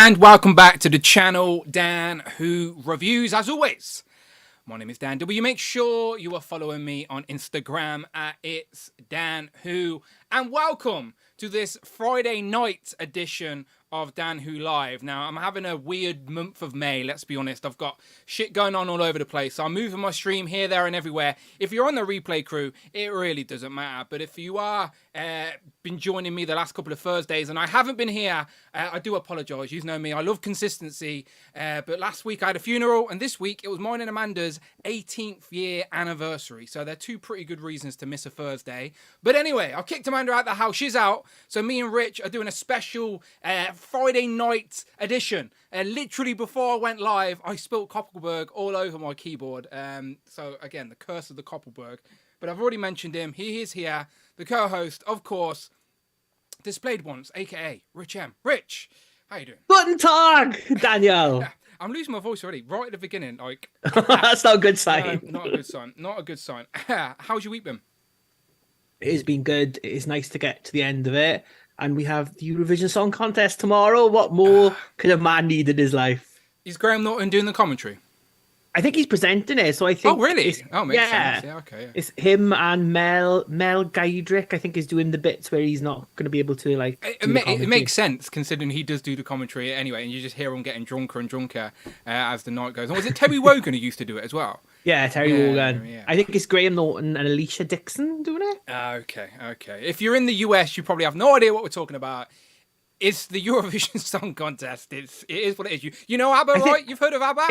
And welcome back to the channel, Dan Who Reviews. As always, my name is Dan W. Make sure you are following me on Instagram at It's Dan Who. And welcome to this Friday night edition of Dan Who Live. Now, I'm having a weird month of May, let's be honest. I've got shit going on all over the place. So I'm moving my stream here, there, and everywhere. If you're on the replay crew, it really doesn't matter. But if you are been joining me the last couple of Thursdays, and I haven't been here, I do apologise. You know me, I love consistency. But last week I had a funeral, and this week it was mine and Amanda's 18th year anniversary. So they're two pretty good reasons to miss a Thursday. But anyway, I've kicked Amanda out the house. She's out. So me and Rich are doing a special Friday night edition. Literally before I went live, I spilt Koppelberg all over my keyboard. So again, the curse of the Koppelberg. But I've already mentioned him. He is here. The co-host, of course, Displayed Once, a.k.a. Rich M. Rich, how you doing? Guten Tag, Daniel. I'm losing my voice already, right at the beginning. Like That's not a good sign. No, not a good sign. Not a good sign. How's your week been? It has been good. It is nice to get to the end of it. And we have the Eurovision Song Contest tomorrow. What more could a man need in his life? Is Graham Norton doing the commentary? I think he's presenting it, so I think... Oh, really? Oh, makes sense. Yeah, okay. Yeah. It's him and Mel Gaydrick, I think, is doing the bits where he's not going to be able to, like... It makes sense, considering he does do the commentary anyway, and you just hear him getting drunker and drunker as the night goes on. Was it Terry Wogan who used to do it as well? Yeah, Terry Wogan. Yeah. I think it's Graham Norton and Alicia Dixon doing it. Okay. If you're in the US, you probably have no idea what we're talking about. It's the Eurovision Song Contest. It is what it is. You know ABBA, right? You've heard of ABBA?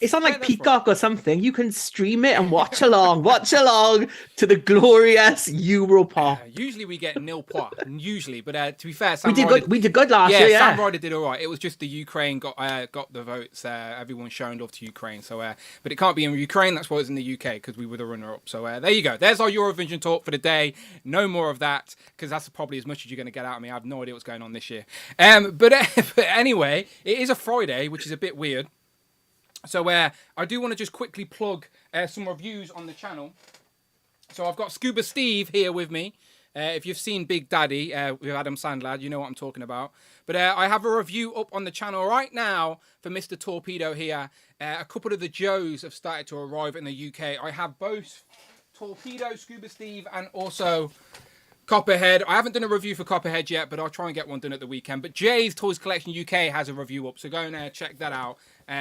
It's on like Peacock or something. You can stream it and watch along. Watch along to the glorious Europop. Usually we get nil point. Usually, but to be fair, we did good last year. Yeah, Sam Ryder did all right. It was just the Ukraine got the votes. Everyone showing love to Ukraine. So, but it can't be in Ukraine. That's why it's in the UK, because we were the runner-up. So there you go. There's our Eurovision talk for the day. No more of that, because that's probably as much as you're going to get out of me. I have no idea what's going on this year. But anyway, it is a Friday, which is a bit weird. So I do want to just quickly plug some reviews on the channel. So I've got Scuba Steve here with me. If you've seen Big Daddy with Adam Sandler, you know what I'm talking about. But I have a review up on the channel right now for Mr. Torpedo here. A couple of the Joes have started to arrive in the UK. I have both Torpedo, Scuba Steve, and also... Copperhead. I haven't done a review for Copperhead yet, but I'll try and get one done at the weekend. But Jay's Toys Collection UK has a review up, so go and check that out.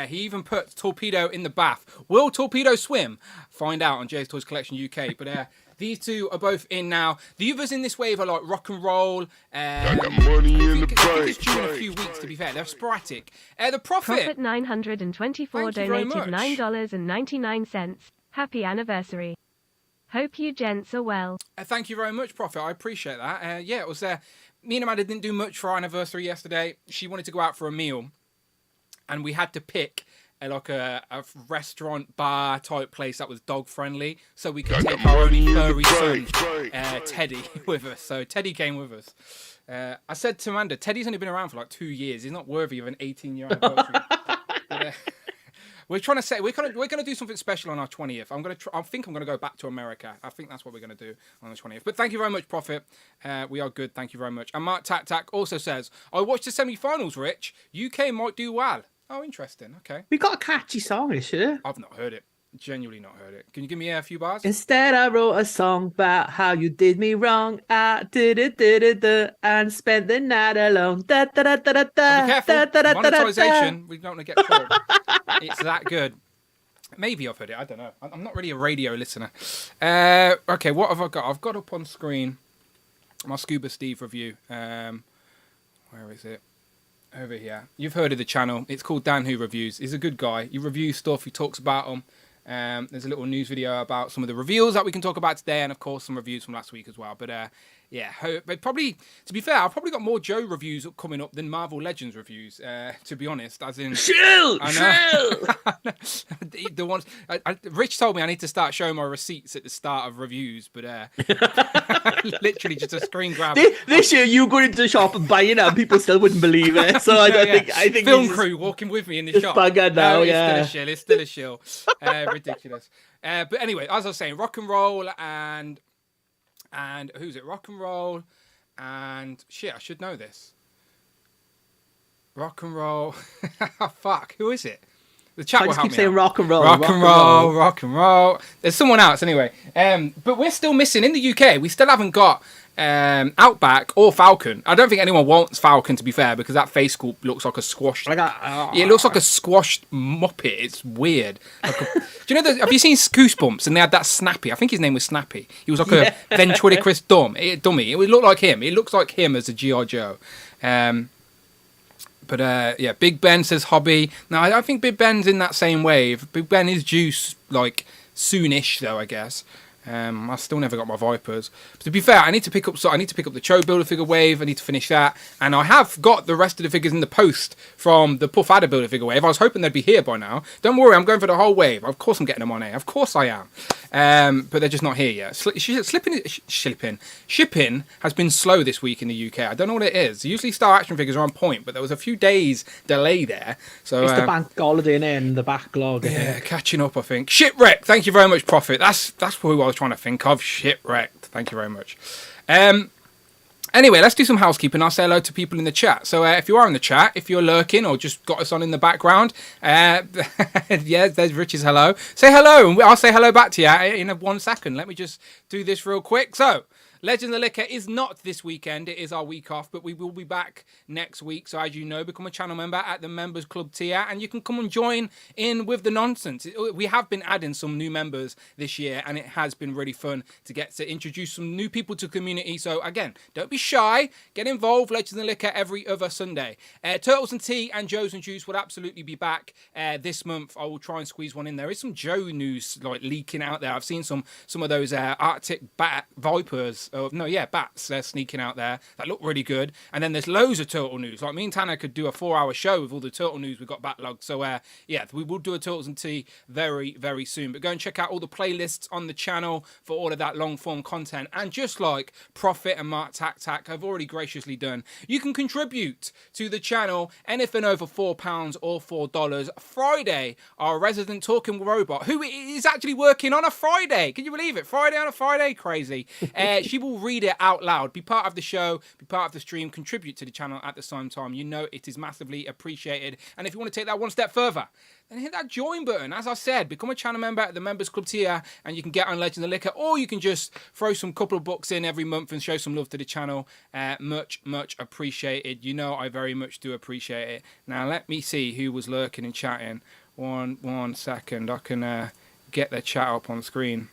He even put Torpedo in the bath. Will Torpedo swim? Find out on Jay's Toys Collection UK. But these two are both in now. The others in this wave are like Rock and Roll. I think it's due in a few weeks, to be fair. They're sporadic. The Prophet 924 donated $9.99. Happy anniversary. Hope you gents are well. Thank you very much, Prophet. I appreciate that. Yeah, it was... me and Amanda didn't do much for our anniversary yesterday. She wanted to go out for a meal. And we had to pick a restaurant, bar type place that was dog friendly. So we could take our only furry son, Teddy, with us. So Teddy came with us. I said to Amanda, Teddy's only been around for like 2 years. He's not worthy of an 18-year anniversary. But, we're trying to say we're gonna do something special on our 20th. I think I'm gonna go back to America. I think that's what we're gonna do on the 20th. But thank you very much, Prophet. We are good. Thank you very much. And Mark Tac also says, I watched the semi-finals, Rich. UK might do well. Oh, interesting. Okay. We got a catchy song this year. I've not heard it. Genuinely not heard it. Can you give me a few bars? Instead, I wrote a song about how you did me wrong. I did it, and spent the night alone. Da, da, da, da, da, Be careful. Monetization. We don't want to get caught. It's that good. Maybe I've heard it. I don't know. I'm not really a radio listener. Okay, what have I got? I've got up on screen my Scuba Steve review. Where is it? Over here. You've heard of the channel. It's called Dan Who Reviews. He's a good guy. He reviews stuff. He talks about them. There's a little news video about some of the reveals that we can talk about today, and of course some reviews from last week as well. But yeah, but probably, to be fair, I've probably got more Joe reviews coming up than Marvel Legends reviews, to be honest. As in, chill. The ones Rich told me I need to start showing my receipts at the start of reviews, but literally just a screen grab. This year you go into the shop and buying it, and people still wouldn't believe it. So I think film crew walking with me in the shop. Now, it's still a shill. Ridiculous. But anyway, as I was saying, Rock and Roll and who's it? Rock and Roll and shit. I should know this. Rock and roll. Fuck, who is it? The chat I will just help keep me saying out. rock and roll. Rock and roll. There's someone else anyway. But we're still missing in the UK. We still haven't got Outback or Falcon. I don't think anyone wants Falcon, to be fair, because that face sculpt looks like a squashed. Yeah, it looks like a squashed muppet. It's weird. Like do you know? Have you seen Goosebumps? And they had that Snappy. I think his name was Snappy. He was like a ventriloquist dummy. It would look like him. It looks like him as a G.I. Joe. But yeah, Big Ben says hobby. No, I think Big Ben's in that same wave. Big Ben is due like soonish though, I guess. I still never got my Vipers. But to be fair, I need to pick up the Cho Builder figure wave. I need to finish that, and I have got the rest of the figures in the post from the Puff Adder Builder figure wave. I was hoping they'd be here by now. Don't worry, I'm going for the whole wave. Of course, I'm getting them on here. Of course, I am. But they're just not here yet. Shipping has been slow this week in the UK. I don't know what it is. Usually, Star Action figures are on point, but there was a few days delay there. So it's the bank holiday and the backlog. Yeah, catching up, I think. Shipwreck. Thank you very much, Prophet. That's who I was trying to think of. Shipwrecked. Thank you very much. Anyway, let's do some housekeeping. I'll say hello to people in the chat. So if you are in the chat, if you're lurking or just got us on in the background, yeah, there's Rich's hello. Say hello, and I'll say hello back to you in 1 second. Let me just do this real quick. So, Legends of Liquor is not this weekend. It is our week off, but we will be back next week. So as you know, become a channel member at the Members Club tier, and you can come and join in with the nonsense. We have been adding some new members this year, and it has been really fun to get to introduce some new people to the community. So again, don't be shy. Get involved. Legends of Liquor every other Sunday. Turtles and Tea and Joe's and Juice will absolutely be back this month. I will try and squeeze one in. There is some Joe news like leaking out there. I've seen some of those Arctic bat vipers. Bats. They're sneaking out there. That look really good. And then there's loads of turtle news. Like me and Tanner could do a 4-hour show with all the turtle news we've got backlogged. So yeah, we will do a Turtles and Tea very, very soon. But go and check out all the playlists on the channel for all of that long form content. And just like Prophet and Mark Tac have already graciously done, you can contribute to the channel anything over £4 or $4. Friday, our resident talking robot, who is actually working on a Friday. Can you believe it? Friday on a Friday? Crazy. She will read it out loud. Be part of the show, be part of the stream, contribute to the channel at the same time. You know it is massively appreciated. And if you want to take that one step further, then hit that join button. As I said, become a channel member at the Members Club tier, and you can get on Legends of Liquor, or you can just throw some couple of bucks in every month and show some love to the channel. Much appreciated. You know I very much do appreciate it. Now let me see who was lurking and chatting. One second. I can get their chat up on screen.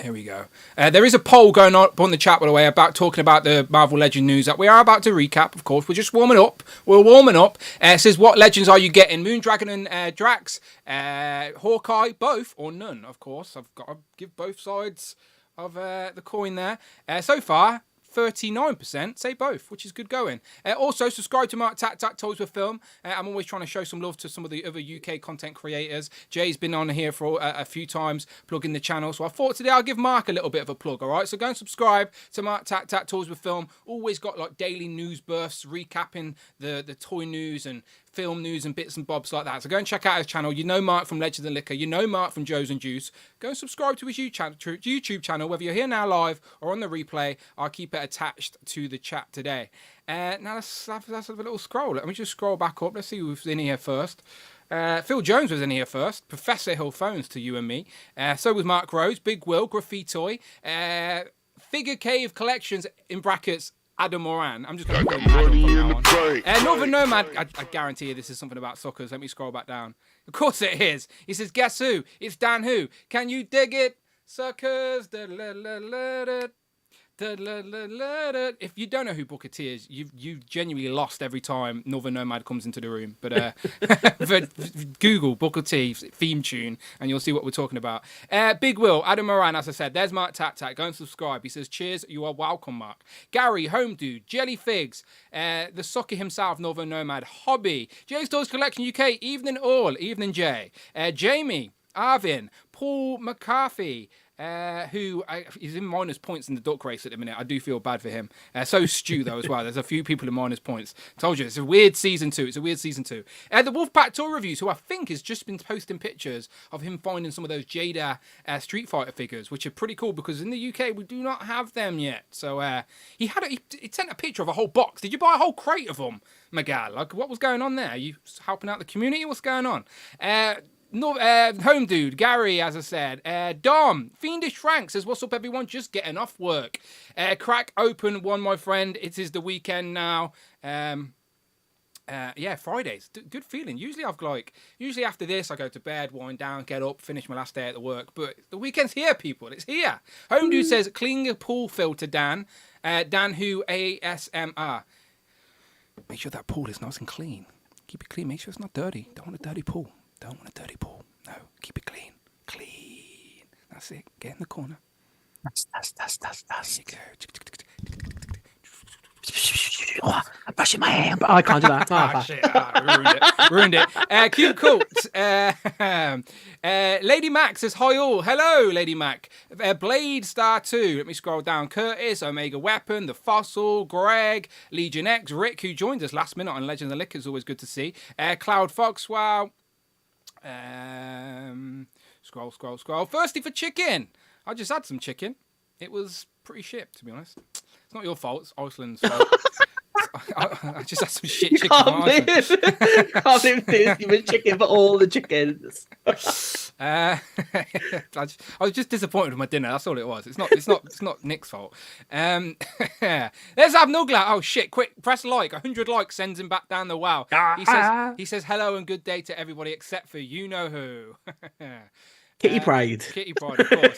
Here we go. There is a poll going on the chat, by the way, about talking about the Marvel Legend news that we are about to recap. Of course, we're just warming up. We're warming up. It says, what legends are you getting? Moon, Dragon, and Drax, Hawkeye, both or none. Of course, I've got to give both sides of the coin there. So far, 39% say both, which is good going. Also, subscribe to Mark Tac Toys with Film. I'm always trying to show some love to some of the other UK content creators. Jay's been on here for a few times, plugging the channel. So I thought today I'll give Mark a little bit of a plug, all right? So go and subscribe to Mark Tac Toys with Film. Always got like daily news bursts, recapping the toy news and film news and bits and bobs like that. So go and check out his channel. You know Mark from Legends of Liquor. You know Mark from Joe's and Juice. Go and subscribe to his YouTube channel, whether you're here now live or on the replay. I'll keep it attached to the chat today. Now let's have a little scroll. Let me just scroll back up. Let's see who's in here first. Phil Jones was in here first. Professor Hill phones to you and me. So was Mark Rose, Big Will, Graffiti, Figure Cave Collections in brackets, Adam Moran. I'm just going to call him Adam from now on. Northern Nomad, I guarantee you this is something about suckers. Let me scroll back down. Of course it is. He says, guess who? It's Dan Who. Can you dig it? Suckers. If you don't know who Booker T is, you've genuinely lost every time Northern Nomad comes into the room. But Google Booker T theme tune and you'll see what we're talking about. Big Will, Adam Moran, as I said, there's Mark Tac. Go and subscribe. He says, cheers, you are welcome, Mark. Gary, Home Dude, Jelly Figs, the sucker himself, Northern Nomad, Hobby, Jay's Toys Collection UK, Evening All, Evening Jay, Jamie, Arvin, Paul McCarthy, who is in minus points in the duck race at the minute. I do feel bad for him. So Stu, though, as well. There's a few people in minus points. Told you, it's a weird season 2. The Wolfpack Tour Reviews, who I think has just been posting pictures of him finding some of those Jada Street Fighter figures, which are pretty cool because in the UK we do not have them yet. So he sent a picture of a whole box. Did you buy a whole crate of them, Miguel? Like, what was going on there? Are you helping out the community? What's going on? Home dude, Gary, as I said. Dom, Fiendish Frank says, what's up, everyone? Just getting off work. Crack open one, my friend. It is the weekend now. Fridays. Good feeling. Usually after this, I go to bed, wind down, get up, finish my last day at the work. But the weekend's here, people. It's here. Home dude says, clean your pool filter, Dan. Dan who ASMR. Make sure that pool is nice and clean. Keep it clean. Make sure it's not dirty. Don't want a dirty pool. Don't want a dirty pool. No, keep it clean. Clean. That's it. Get in the corner. That's. There you go. Oh, I'm brushing my hair. Oh, I can't do that. Oh, shit. Ruined it. Cute Cult. Lady Mac says, hi all. Hello, Lady Mac. Blade Star 2. Let me scroll down. Curtis, Omega Weapon, The Fossil, Greg, Legion X, Rick, who joined us last minute on Legends of Liquor. It's always good to see. Cloud Fox, wow. Scroll. Thirsty for chicken. I just had some chicken. It was pretty shit, to be honest. It's not your fault. It's Iceland's fault. I just had some shit chicken. Can't live thirsty for chicken for all the chickens. I was just disappointed with my dinner. That's all it was. It's not Nick's fault. There's Abnugla. Oh shit! Quick, press like. 100 likes sends him back down the wow. He says hello and good day to everybody except for you know who. Kitty Pride. Kitty Pride, of course.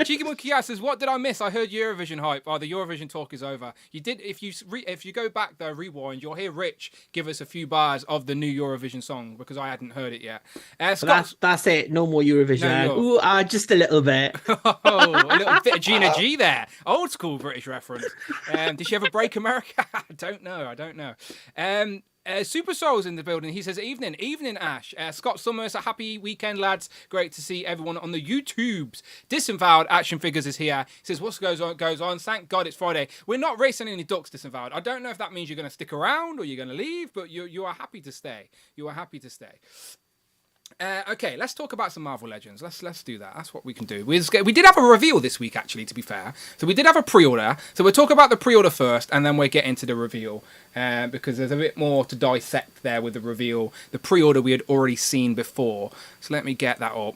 Cheeky Monkey Cat says, what did I miss? I heard Eurovision hype. Oh, the Eurovision talk is over. You did. If you go back there, rewind, you'll hear Rich give us a few bars of the new Eurovision song because I hadn't heard it yet. That's it. No more Eurovision. Ooh, just a little bit. Oh, a little bit of Gina G there. Old school British reference. Did she ever break America? I don't know. Super Soul's in the building. He says, evening Ash. Scott Summers, a happy weekend, lads. Great to see everyone on the YouTubes. Disavowed Action Figures is here. He says, what goes on? Thank God it's Friday. We're not racing any ducks, Disavowed. I don't know if that means you're going to stick around or you're going to leave, but you are happy to stay. Okay, let's talk about some Marvel Legends. Let's do that. That's what we can do. We did have a reveal this week, actually, to be fair. So we did have a pre-order. So we'll talk about the pre-order first, and then we'll get into the reveal. Because there's a bit more to dissect there with the reveal. The pre-order we had already seen before. So let me get that up.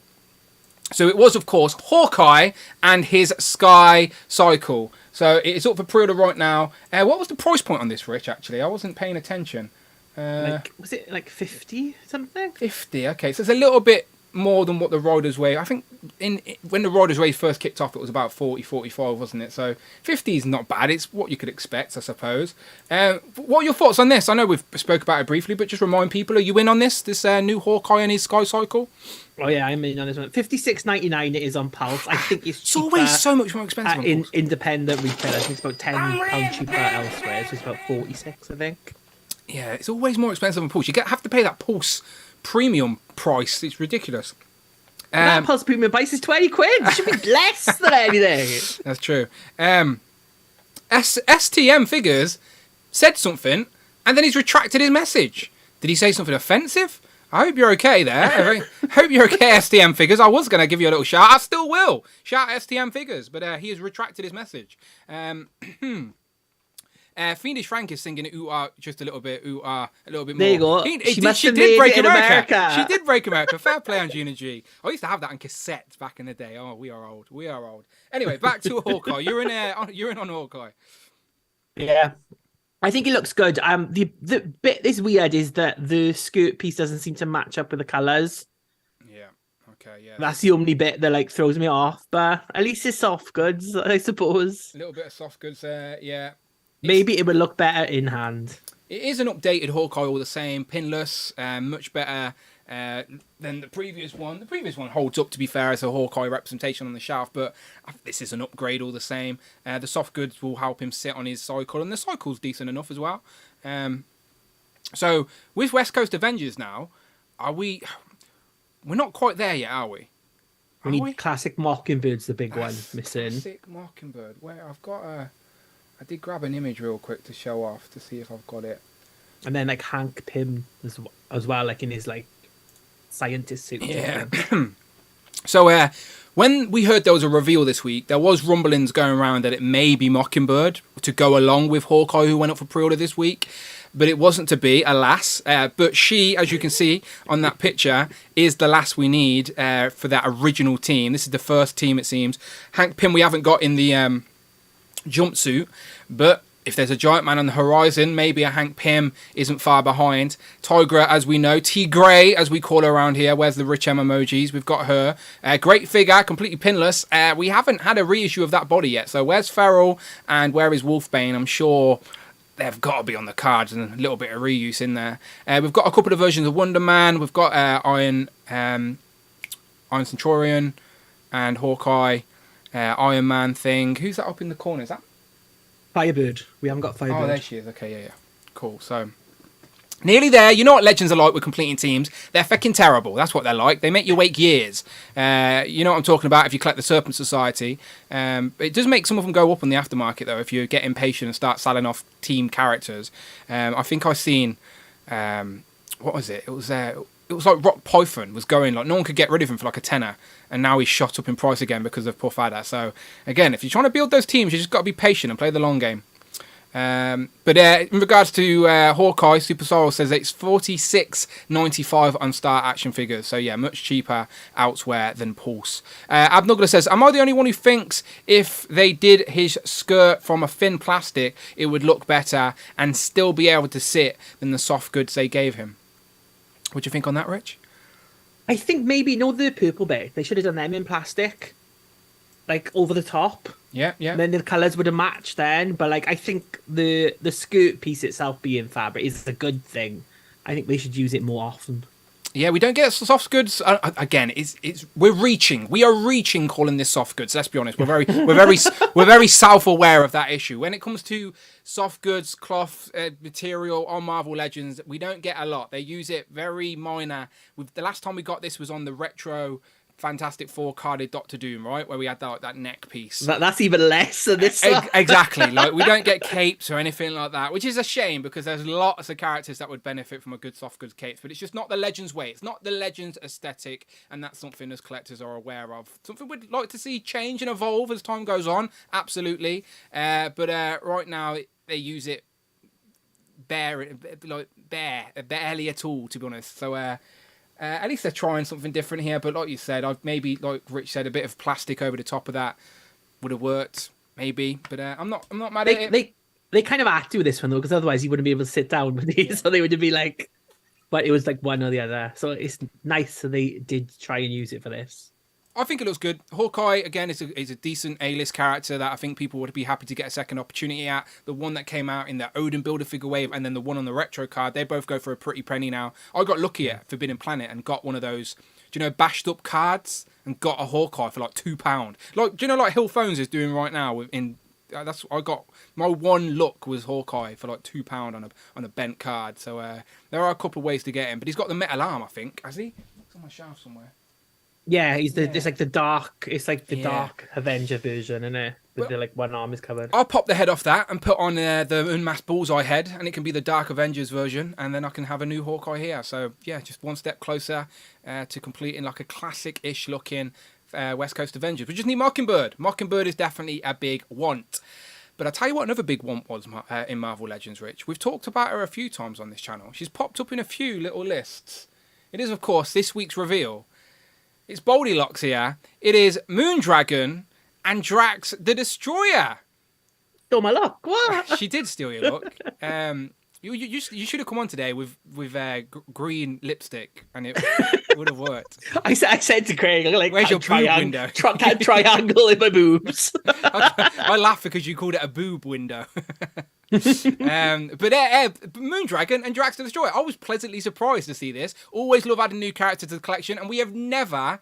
So it was, of course, Hawkeye and his Sky Cycle. So it's up for pre-order right now. What was the price point on this, Rich, actually? I wasn't paying attention. Was it like 50 something? 50, okay. So it's a little bit more than what the Riders Way. I think when the Riders Way first kicked off, it was about 40, 45, wasn't it? So 50 is not bad. It's what you could expect, I suppose. What are your thoughts on this? I know we've spoke about it briefly, but just remind people, are you in on this new Hawkeye and his Sky Cycle? Oh yeah, I'm in on this one. $56.99 it is on Pulse. I think it's always so much more expensive in independent retail. I think it's about £10 cheaper elsewhere. So it's about 46, I think. Yeah, it's always more expensive on Pulse. You have to pay that Pulse premium price. It's ridiculous. That Pulse premium price is 20 quid. It should be less than anything. That's true. STM Figures said something, and then he's retracted his message. Did he say something offensive? I hope you're okay there. I hope you're okay, STM Figures. I was going to give you a little shout. I still will. Shout STM Figures. But he has retracted his message. Fiendish Frank is singing ooh just a little bit, a little bit more. There you go. She did break America. She did break America. Fair play on Gina G. I used to have that on cassette back in the day. Oh, we are old. Anyway, back to Hawkeye. You're in on Hawkeye. Yeah. I think it looks good. The bit that's weird is that the skirt piece doesn't seem to match up with the colours. Yeah. Okay, yeah. That's the only bit that throws me off, but at least it's soft goods, I suppose. A little bit of soft goods there, yeah. Maybe it would look better in hand. It is an updated Hawkeye all the same, pinless, much better than the previous one. The previous one holds up, to be fair, as a Hawkeye representation on the shelf, but this is an upgrade all the same. The soft goods will help him sit on his cycle, and the cycle's decent enough as well. So with West Coast Avengers now, we're not quite there yet, are we? We need classic Mockingbird's the big one missing. Classic Mockingbird. Where I've got I did grab an image real quick to show off to see if I've got it. And then like Hank Pym as well, like in his like scientist suit. Yeah. So when we heard there was a reveal this week, there was rumblings going around that it may be Mockingbird to go along with Hawkeye, who went up for pre-order this week. But it wasn't to be, alas. But she, as you can see on that picture, is the last we need for that original team. This is the first team, it seems. Hank Pym we haven't got in the jumpsuit, but if there's a giant man on the horizon, maybe a Hank Pym isn't far behind. Tigra, as we know, T-Grey, as we call her around here. Where's the rich M emojis? We've got her. Great figure, completely pinless. We haven't had a reissue of that body yet. So where's Feral and where is Wolfbane? I'm sure they've got to be on the cards and a little bit of reuse in there. We've got a couple of versions of Wonder Man. We've got Iron Centurion and Hawkeye, Iron Man thing. Who's that up in the corner? Is that Firebird. We haven't got Firebird. Oh, there she is. Okay, yeah. Cool. So, nearly there. You know what Legends are like with completing teams? They're fucking terrible. That's what they're like. They make you wait years. You know what I'm talking about if you collect the Serpent Society. It does make some of them go up on the aftermarket, though, if you get impatient and start selling off team characters. I think I've seen... what was it? It was like Rock Python was going, like no one could get rid of him for like a tenner, and now he's shot up in price again because of Puffadder. So again, if you're trying to build those teams, you just got to be patient and play the long game. But in regards to Hawkeye, Super Sorrel says it's $46.95 on Star Action Figures. So yeah, much cheaper elsewhere than Pulse. Abnugler says, am I the only one who thinks if they did his skirt from a thin plastic, it would look better and still be able to sit than the soft goods they gave him? What do you think on that, Rich? I think maybe, the purple bit, they should have done them in plastic. Like, over the top. Yeah. And then the colours would have matched then. But, like, I think the skirt piece itself being fabric is a good thing. I think they should use it more often. Yeah, we don't get soft goods. Again, we're reaching. We are reaching calling this soft goods. Let's be honest. We're very self-aware of that issue. When it comes to soft goods, cloth material on Marvel Legends, we don't get a lot. They use it very minor. The last time we got this was on the retro Fantastic Four carded Doctor Doom, right, where we had that neck piece. That's even less than this. Exactly. Like we don't get capes or anything like that, which is a shame because there's lots of characters that would benefit from a good soft goods capes, but it's just not the Legends way. It's not the Legends aesthetic, and that's something as collectors are aware of. Something we'd like to see change and evolve as time goes on. Absolutely. But right now they use it barely at all, to be honest. So. At least they're trying something different here, but like you said, I've maybe, like Rich said, a bit of plastic over the top of that would have worked, maybe. But I'm not mad at it. They kind of had to with this one though, because otherwise you wouldn't be able to sit down with these, so they would be like, but it was like one or the other. So it's nice that they did try and use it for this. I think it looks good. Hawkeye, again, is a decent A-list character that I think people would be happy to get a second opportunity at. The one that came out in the Odin Build-A-Figure wave and then the one on the retro card, they both go for a pretty penny now. I got lucky at Forbidden Planet and got one of those, bashed up cards and got a Hawkeye for like £2. Like, like Hill Phones is doing right now I got my one look was Hawkeye for like £2 on a bent card. So there are a couple of ways to get him, but he's got the metal arm, I think. Has he? It's on my shelf somewhere. Yeah, it's like the dark. It's like the dark Avenger version, isn't it? With the one arm is covered. I'll pop the head off that and put on the unmasked bullseye head, and it can be the Dark Avengers version, and then I can have a new Hawkeye here. So yeah, just one step closer to completing like a classic-ish looking West Coast Avengers. We just need Mockingbird. Mockingbird is definitely a big want. But I'll tell you what another big want was in Marvel Legends, Rich. We've talked about her a few times on this channel. She's popped up in a few little lists. It is, of course, this week's reveal. It's Goldilocks here. It is Moondragon and Drax the Destroyer. Stole my luck. What? She did steal your luck. You should have come on today with green lipstick, and it would have worked. I said to Craig, where's your boob window? Triangle in my boobs. I laugh because you called it a boob window. But Moondragon and Drax the Destroyer. I was pleasantly surprised to see this. Always love adding new characters to the collection, and we have never,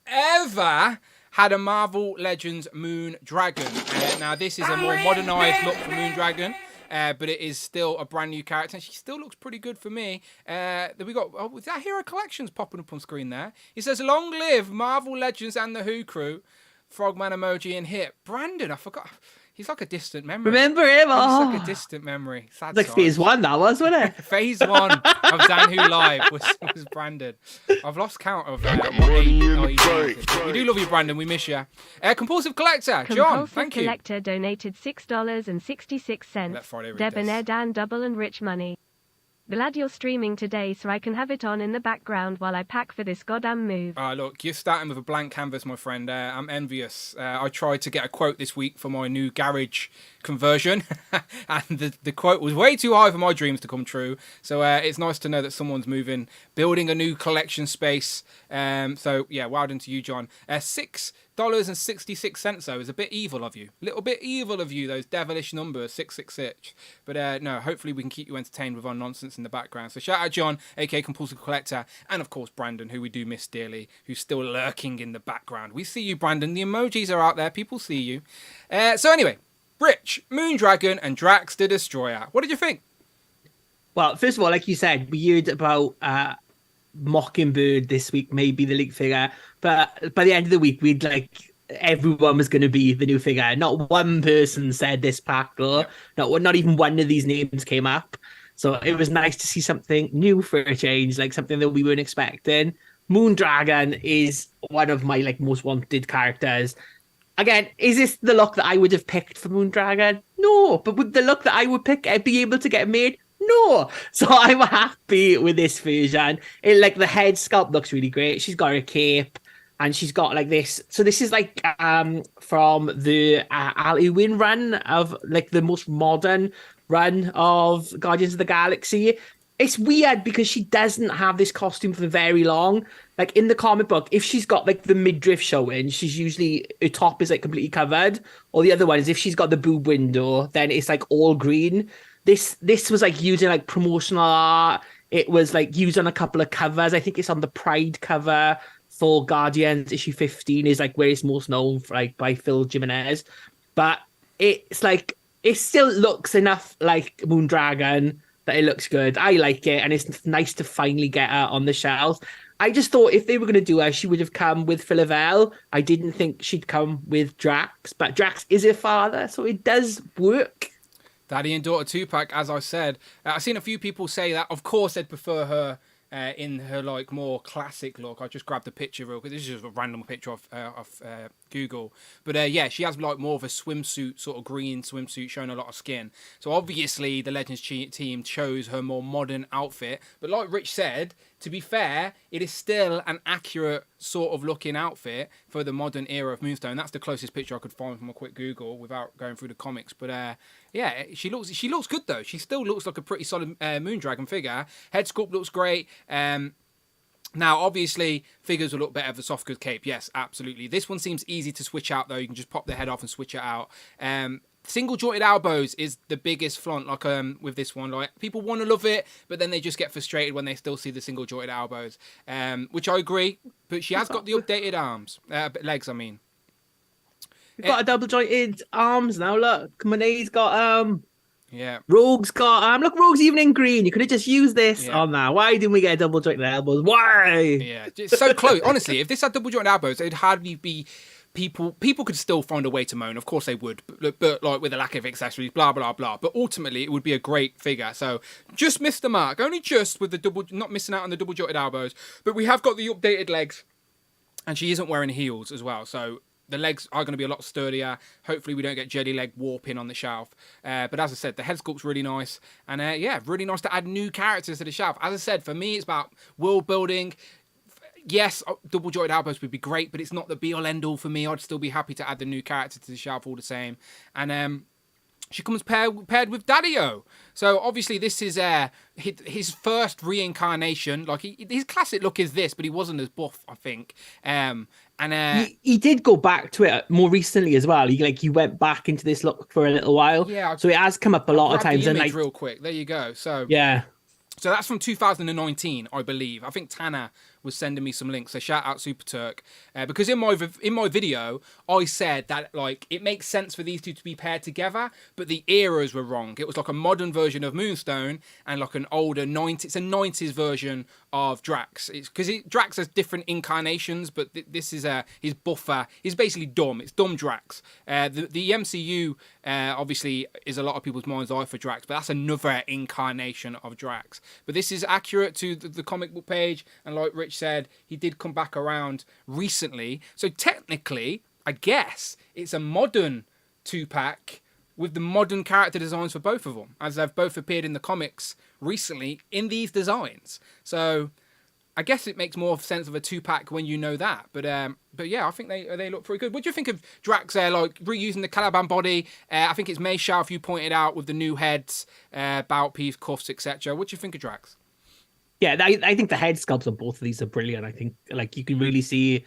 ever had a Marvel Legends Moondragon. Now this is a more modernised look for Moondragon. but it is still a brand new character, and she still looks pretty good for me. Then we got that Hero Collection's popping up on screen there. It says, "Long live Marvel Legends and the Who crew." Frogman emoji and hit. Brandon, I forgot. He's like a distant memory. Remember him? He's like a distant memory. Sad like times. phase 1, that was, wasn't it? Phase 1 of Dan Who Live was Brandon. I've lost count of what age. We do love you, Brandon. We miss you. Compulsive Collector, John, thank you. Compulsive Collector donated $6.66. Debonair Dan Double and Rich Money. Glad you're streaming today so I can have it on in the background while I pack for this goddamn move. Look, you're starting with a blank canvas, my friend. I'm envious. I tried to get a quote this week for my new garage conversion, and the quote was way too high for my dreams to come true. So it's nice to know that someone's building a new collection space. So yeah, well done to you, John. $6.66 though is a bit evil of you. A little bit evil of you, those devilish numbers, 666. But no, hopefully we can keep you entertained with our nonsense in the background. So shout out John, aka Compulsive Collector, and of course Brandon, who we do miss dearly, who's still lurking in the background. We see you, Brandon. The emojis are out there. People see you. So anyway, Rich, Moondragon and Drax the Destroyer. What did you think? Well, first of all, like you said, we heard about Mockingbird this week, maybe the leaked figure, but by the end of the week, we'd like everyone was going to be the new figure. Not one person said this pack, though. Yep. Not even one of these names came up. So it was nice to see something new for a change, like something that we weren't expecting. Moondragon is one of my like most wanted characters. Again, is this the look that I would have picked for Moondragon? No, but would the look that I would pick be able to get made? No. So I'm happy with this version. Like the head sculpt looks really great. She's got her cape and she's got like this. So this is like from the Al Ewing run of like the most modern run of Guardians of the Galaxy. It's weird because she doesn't have this costume for very long. Like in the comic book, if she's got like the midriff showing, she's usually, her top is like completely covered. Or the other one is if she's got the boob window, then it's like all green. This was like using like promotional art. It was like used on a couple of covers. I think it's on the Pride cover for Guardians issue 15 is like where it's most known for, like by Phil Jimenez. But it's like, it still looks enough like Moondragon that it looks good. I like it, and it's nice to finally get her on the shelf. I just thought if they were going to do her, she would have come with Philavel. I didn't think she'd come with Drax, but Drax is her father, so it does work. Daddy and daughter 2-pack, as I said. I've seen a few people say that, of course, they'd prefer her in her like more classic look. I just grabbed the picture real quick. This is just a random picture off Google, but yeah, she has like more of a swimsuit, sort of green swimsuit, showing a lot of skin. So obviously the Legends team chose her more modern outfit. But like Rich said, to be fair, it is still an accurate sort of looking outfit for the modern era of Moonstone. That's the closest picture I could find from a quick Google without going through the comics. But yeah, she looks good though. She still looks like a pretty solid Moondragon figure. Head sculpt looks great. Now, obviously, figures will look better with the soft goods cape. Yes, absolutely. This one seems easy to switch out, though. You can just pop the head off and switch it out. Single jointed elbows is the biggest flaunt, like with this one. Like people want to love it, but then they just get frustrated when they still see the single jointed elbows, which I agree. But she has got the updated legs. I mean, we've got a double jointed arms now. Look, Monet's got yeah. Rogue's got look, Rogue's even in green. You could have just used this on that. Why didn't we get a double jointed elbows? Why? Yeah, it's so close. Honestly, if this had double jointed elbows, it'd hardly be. People could still find a way to moan. Of course they would, but like with a lack of accessories, blah blah blah. But ultimately, it would be a great figure. So just missed the mark. Only just with the double, not missing out on the double jointed elbows. But we have got the updated legs, and she isn't wearing heels as well. So the legs are going to be a lot sturdier. Hopefully, we don't get jelly leg warping on the shelf. But as I said, the head sculpt's really nice, and yeah, really nice to add new characters to the shelf. As I said, for me, it's about world building. Yes, double jointed elbows would be great, but it's not the be-all end-all for me. I'd still be happy to add the new character to the shelf all the same. And she comes paired with Daddy-O. So obviously this is his first reincarnation. Like his classic look is this, but he wasn't as buff, I think. He did go back to it more recently as well. He went back into this look for a little while. Yeah. So it has come up a lot of times. And real quick, there you go. So yeah. So that's from 2019, I believe. I think Tanner was sending me some links. So shout out Super Turk, because in my video I said that like it makes sense for these two to be paired together, but the eras were wrong. It was like a modern version of Moonstone and like an older 90s version of Drax. It's because Drax has different incarnations, but this is his buffer. He's basically dumb. It's dumb Drax. The MCU obviously is a lot of people's mind's eye for Drax, but that's another incarnation of Drax. But this is accurate to the comic book page, and like Rich said, he did come back around recently. So technically, I guess it's a modern 2-pack with the modern character designs for both of them, as they've both appeared in the comics recently in these designs. So I guess it makes more sense of a 2-pack when you know that. But yeah, I think they look pretty good. What do you think of Drax there, like reusing the Caliban body? I think it's May Shelf you pointed out with the new heads, bout piece, cuffs, etc. What do you think of Drax? Yeah, I think the head sculpts on both of these are brilliant. I think like you can really see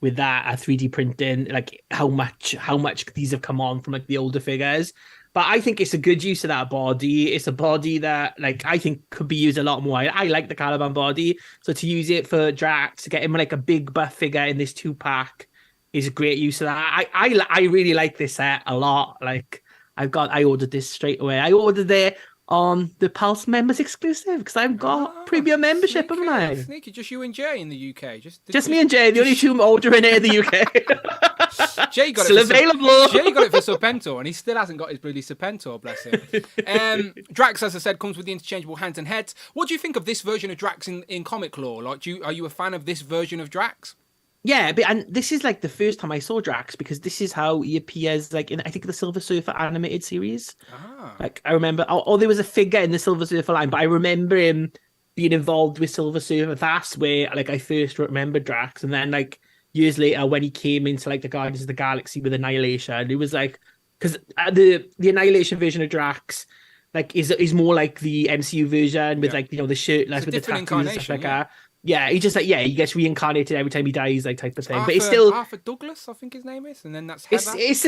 with that 3D printing, like how much these have come on from like the older figures. But I think it's a good use of that body. It's a body that like I think could be used a lot more. I like the Caliban body, so to use it for Drax, to get him like a big buff figure in this 2-pack is a great use of that. I really like this set a lot. Like I ordered this straight away. I ordered it on the Pulse members exclusive because I've got premium membership, haven't I? Sneaky, just you and Jay in the UK. Just me and Jay, the only two ordering it in the UK. Jay got still it available. Jay got it for Serpentor, and he still hasn't got his bloody Serpentor, bless him. Drax, as I said, comes with the interchangeable hands and heads. What do you think of this version of Drax in comic lore? Like, are you a fan of this version of Drax? Yeah, and this is like the first time I saw Drax because this is how he appears like in I think the Silver Surfer animated series. Like I remember, there was a figure in the Silver Surfer line, but I remember him being involved with Silver Surfer. That's where like I first remembered Drax, and then like years later when he came into like the Guardians of the Galaxy with Annihilation, it was like because the Annihilation version of Drax like is more like the MCU version with like the shirtless with the tattoos and stuff like that. Yeah, he just he gets reincarnated every time he dies, like type of thing. But it's still Arthur Douglas, I think his name is, and then that's Heather. It's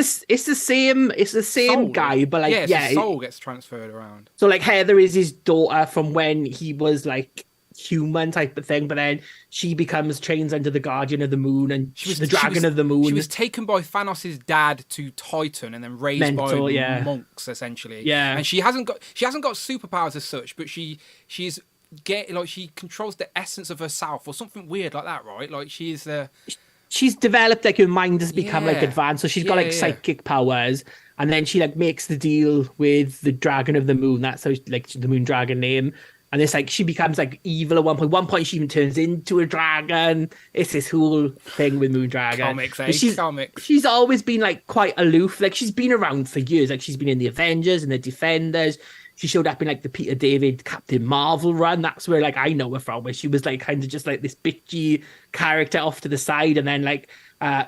the same soul, guy, but like his soul gets transferred around. So like Heather is his daughter from when he was like human type of thing, but then she trains under the Guardian of the Moon and the Dragon of the Moon. She was taken by Thanos' dad to Titan and then raised by monks essentially. Yeah, and she hasn't got superpowers as such, but she's she controls the essence of herself or something weird like that, right? Like she's developed like her mind has become like advanced, so she's got like psychic powers, and then she like makes the deal with the Dragon of the Moon. That's how like the Moon Dragon name. And it's like she becomes like evil at one point. One point she even turns into a dragon. It's this whole thing with Moon Dragon. Comics. She's always been like quite aloof. Like she's been around for years. Like she's been in the Avengers and the Defenders. She showed up in like the Peter David Captain Marvel run. That's where like I know her from, where she was like kind of just like this bitchy character off to the side, and then like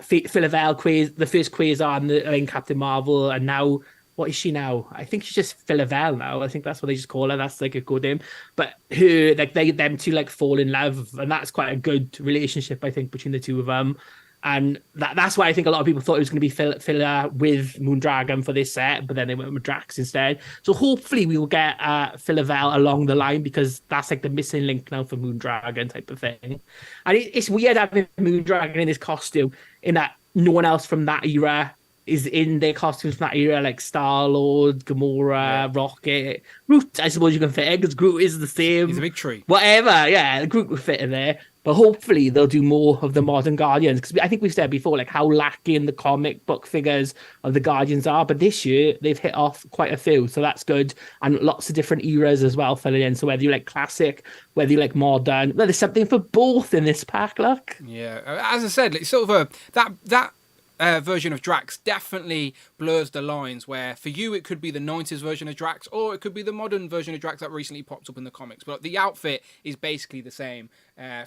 Philavel, the first Quasar in Captain Marvel, and now what is she now? I think she's just Philavel now. I think that's what they just call her. That's like a good name. But her like them two like fall in love, and that's quite a good relationship I think between the two of them. And that's why I think a lot of people thought it was going to be filler with Moondragon for this set, but then they went with Drax instead. So hopefully we will get Philavel along the line, because that's like the missing link now for Moondragon type of thing. And it's weird having Moondragon in his costume, in that no one else from that era is in their costumes from that era, like Star-Lord, Gamora, Rocket, Groot. I suppose you can fit in because Groot is the same. He's a big tree. Whatever, yeah, Groot would fit in there. But hopefully they'll do more of the modern Guardians, because I think we've said before like how lacking the comic book figures of the Guardians are. But this year they've hit off quite a few, so that's good. And lots of different eras as well filling in. So whether you like classic, whether you like modern, well, there's something for both in this pack. Look, yeah, as I said, it's sort of that version of Drax definitely blurs the lines, where for you it could be the 90s version of Drax, or it could be the modern version of Drax that recently popped up in the comics. But the outfit is basically the same.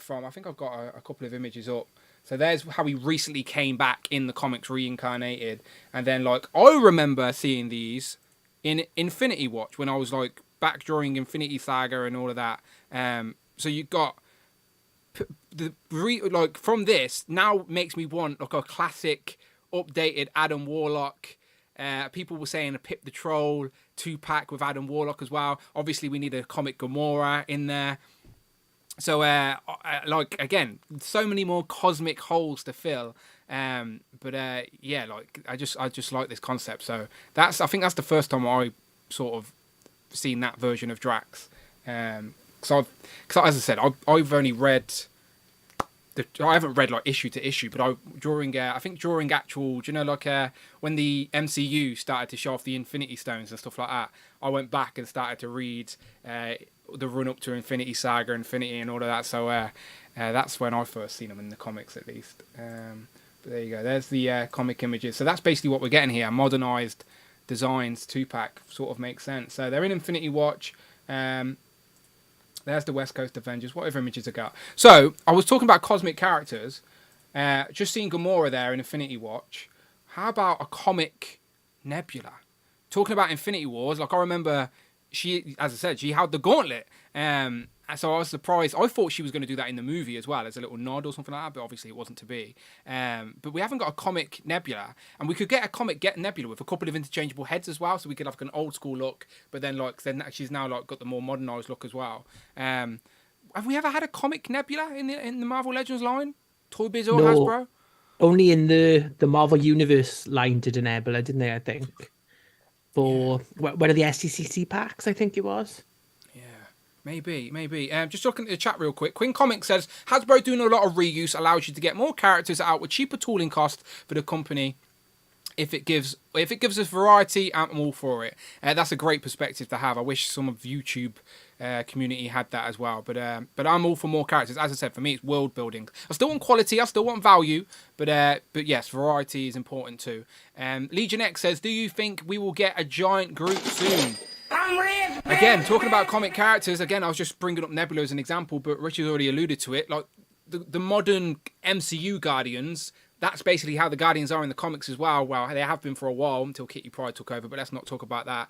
From I think I've got a couple of images up. So there's how he recently came back in the comics, reincarnated. And then like I remember seeing these in Infinity Watch when I was like back during Infinity Saga and all of that. So you got from this now makes me want like a classic updated Adam Warlock. People were saying a Pip the Troll 2-pack with Adam Warlock as well. Obviously we need a comic Gamora in there. So, like again, so many more cosmic holes to fill. Yeah, like I just like this concept. So I think that's the first time I sort of seen that version of Drax. Because as I said, I've only read. I haven't read like issue to issue, but during actual, do you know, like when the MCU started to show off the Infinity Stones and stuff like that, I went back and started to read the run up to Infinity Saga, Infinity, and all of that. So that's when I first seen them in the comics, at least. But there you go. There's the comic images. So that's basically what we're getting here. Modernized designs, 2-pack, sort of makes sense. So they're in Infinity Watch. There's the West Coast Avengers. Whatever images I got. So I was talking about cosmic characters. Just seeing Gamora there in Infinity Watch. How about a comic Nebula? Talking about Infinity Wars, like I remember she, as I said, she held the gauntlet. So I was surprised. I thought she was going to do that in the movie as well, as a little nod or something like that, but obviously it wasn't to be. But we haven't got a comic Nebula, and we could get a comic Nebula with a couple of interchangeable heads as well, so we could have like an old school look, but then she's now like got the more modernized look as well. Have we ever had a comic Nebula in the Marvel Legends line? Toy Biz or Hasbro? Only in the Marvel Universe line did a Nebula, didn't they? I think for one of the STCC packs, I think it was. Maybe. Just looking at the chat real quick. Quinn Comics says, Hasbro doing a lot of reuse allows you to get more characters out with cheaper tooling costs for the company. If it gives us variety, I'm all for it. That's a great perspective to have. I wish some of YouTube community had that as well. But I'm all for more characters. As I said, for me, it's world building. I still want quality. I still want value. But yes, variety is important too. Legion X says, do you think we will get a giant group soon? Again, talking about comic characters, again, I was just bringing up Nebula as an example, but Richard's already alluded to it. Like, the modern MCU Guardians, that's basically how the Guardians are in the comics as well. Well, they have been for a while until Kitty Pryde took over, but let's not talk about that.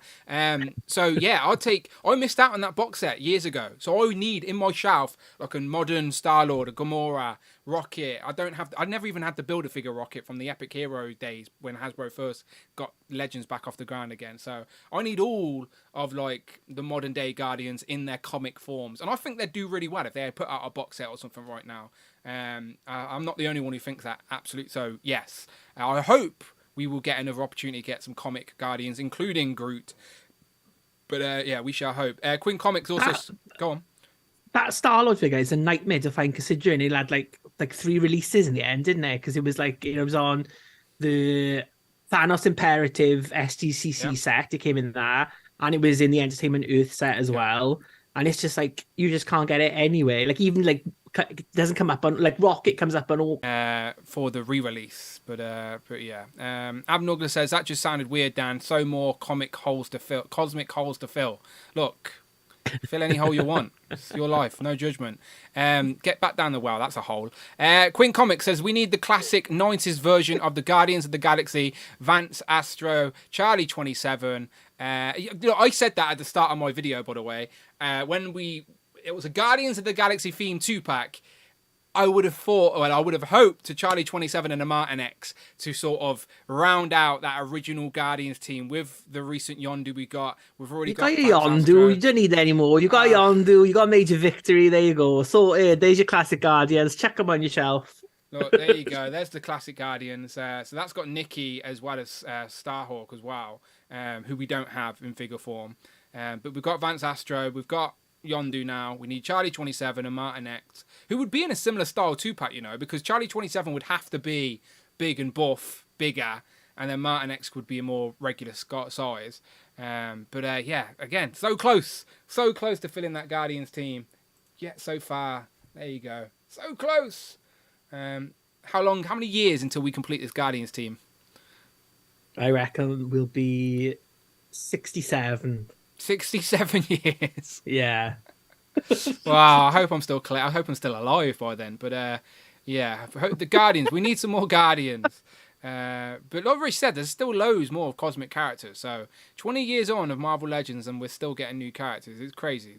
So, yeah, I missed out on that box set years ago. So I need in my shelf, like a modern Star-Lord, a Gamora, Rocket. I never even had the Build-A-Figure Rocket from the Epic Hero days when Hasbro first got Legends back off the ground again. So I need all of like the modern day Guardians in their comic forms. And I think they'd do really well if they put out a box set or something right now. I'm not the only one who thinks that. Absolutely. So yes, I hope we will get another opportunity to get some comic Guardians, including Groot. But yeah, we shall hope. Quinn Comics also go on. That Star-Lord figure is a nightmare to find, considering it had like 3 releases in the end, didn't it? Because it was like it was on the Thanos Imperative STCC set. It came in that, and it was in the Entertainment Earth set as well. And it's just like you just can't get it anyway. Like even like it doesn't come up on like Rocket comes up on all for the re-release. But yeah, Abnugler says that just sounded weird, Dan. So more cosmic holes to fill. Look. Fill any hole you want. It's your life, no judgment. Get back down the well, that's a hole. Quinn Comics says, we need the classic 90s version of the Guardians of the Galaxy, Vance Astro, Charlie 27. I said that at the start of my video, by the way. It was a Guardians of the Galaxy theme 2-pack. I would have hoped to Charlie 27 and a Martin X to sort of round out that original Guardians team with the recent Yondu we got. We've already got Yondu. You don't need any more. You got Yondu. You got Major Victory. There you go. Sorted. There's your classic Guardians. Check them on your shelf. Look, there you go. There's the classic Guardians. So that's got Nikki as well as Starhawk as well, who we don't have in figure form. But we've got Vance Astro. We've got Yondu now. We need Charlie 27 and Martin X, who would be in a similar style 2-pack, because Charlie 27 would have to be big and buff, bigger, and then Martin X would be a more regular size. But yeah, again, so close to filling that Guardians team, yet so far. There you go, so close. How many years until we complete this Guardians team? I reckon we'll be 67. 67 years. Yeah. Wow, I hope I'm still clear. I hope I'm still alive by then. But yeah, the Guardians. We need some more Guardians. But like Rich said, there's still loads more of cosmic characters. So 20 years on of Marvel Legends, and we're still getting new characters. It's crazy.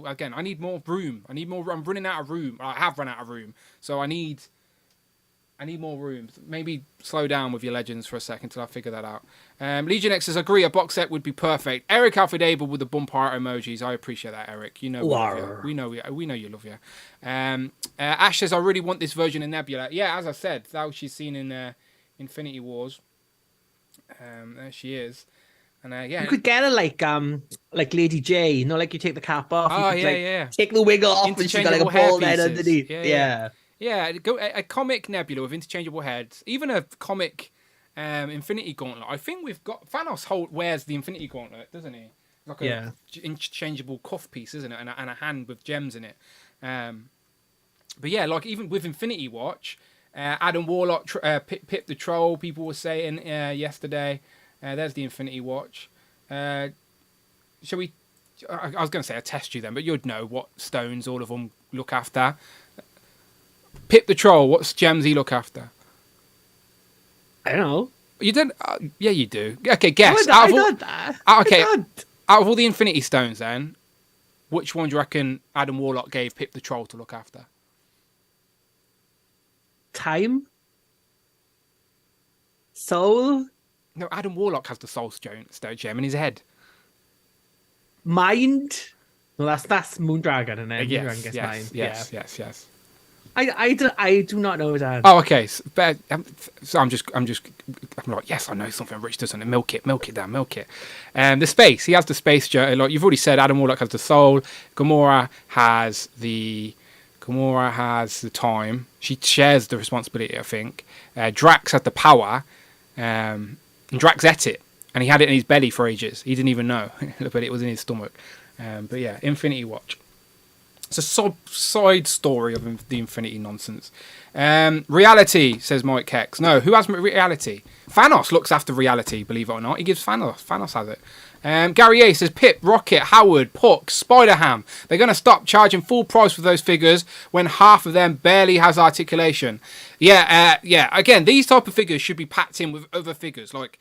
Again, I need more room. I'm running out of room. I have run out of room. So I need I need more room. Maybe slow down with your legends for a second till I figure that out. Legion X says, agree, a box set would be perfect. Eric Alfred Abel with the bump heart emojis. I appreciate that, Eric. You know we love you. We know you love you. Ash says, I really want this version of Nebula. Yeah, as I said, that she's seen in Infinity Wars. There she is. And yeah, you could get her like Lady J, you know, like you take the cap off. Oh, you yeah, could, yeah. Take the wig off, and she's got like a bald head underneath. Yeah, go a comic Nebula with interchangeable heads. Even a comic Infinity Gauntlet. I think we've got Thanos wears the Infinity Gauntlet, doesn't he? Like a interchangeable cuff piece, isn't it? And a hand with gems in it. But yeah, like even with Infinity Watch, Adam Warlock, Pip the Troll. People were saying yesterday. There's the Infinity Watch. Shall we? I was going to say I test you then, but you'd know what stones all of them look after. Pip the Troll, what gems he look after? I don't know. You don't? Yeah, you do. Okay, guess. Out of all the Infinity Stones, then, which one do you reckon Adam Warlock gave Pip the Troll to look after? Time? Soul? No, Adam Warlock has the Soul Stone gem in his head. Mind? No, that's Moondragon, and then Moondragon gets mind. Yes. I do not know that. Oh, okay. So I'm like, yes, I know something. Rich doesn't. Milk it, Dan, milk it. The space. He has the space. Like you've already said, Adam Warlock has the soul. Gamora has the time. She shares the responsibility, I think. Drax has the power. And Drax ate it, and he had it in his belly for ages. He didn't even know, but it was in his stomach. But yeah, Infinity Watch. It's a side story of the Infinity nonsense. Reality, says Mike Hex. No, who has reality? Thanos looks after reality, believe it or not. He gives Thanos. Thanos has it. Gary A says, Pip, Rocket, Howard, Puck, Spider-Ham. They're going to stop charging full price for those figures when half of them barely has articulation. Yeah. Again, these type of figures should be packed in with other figures. Like,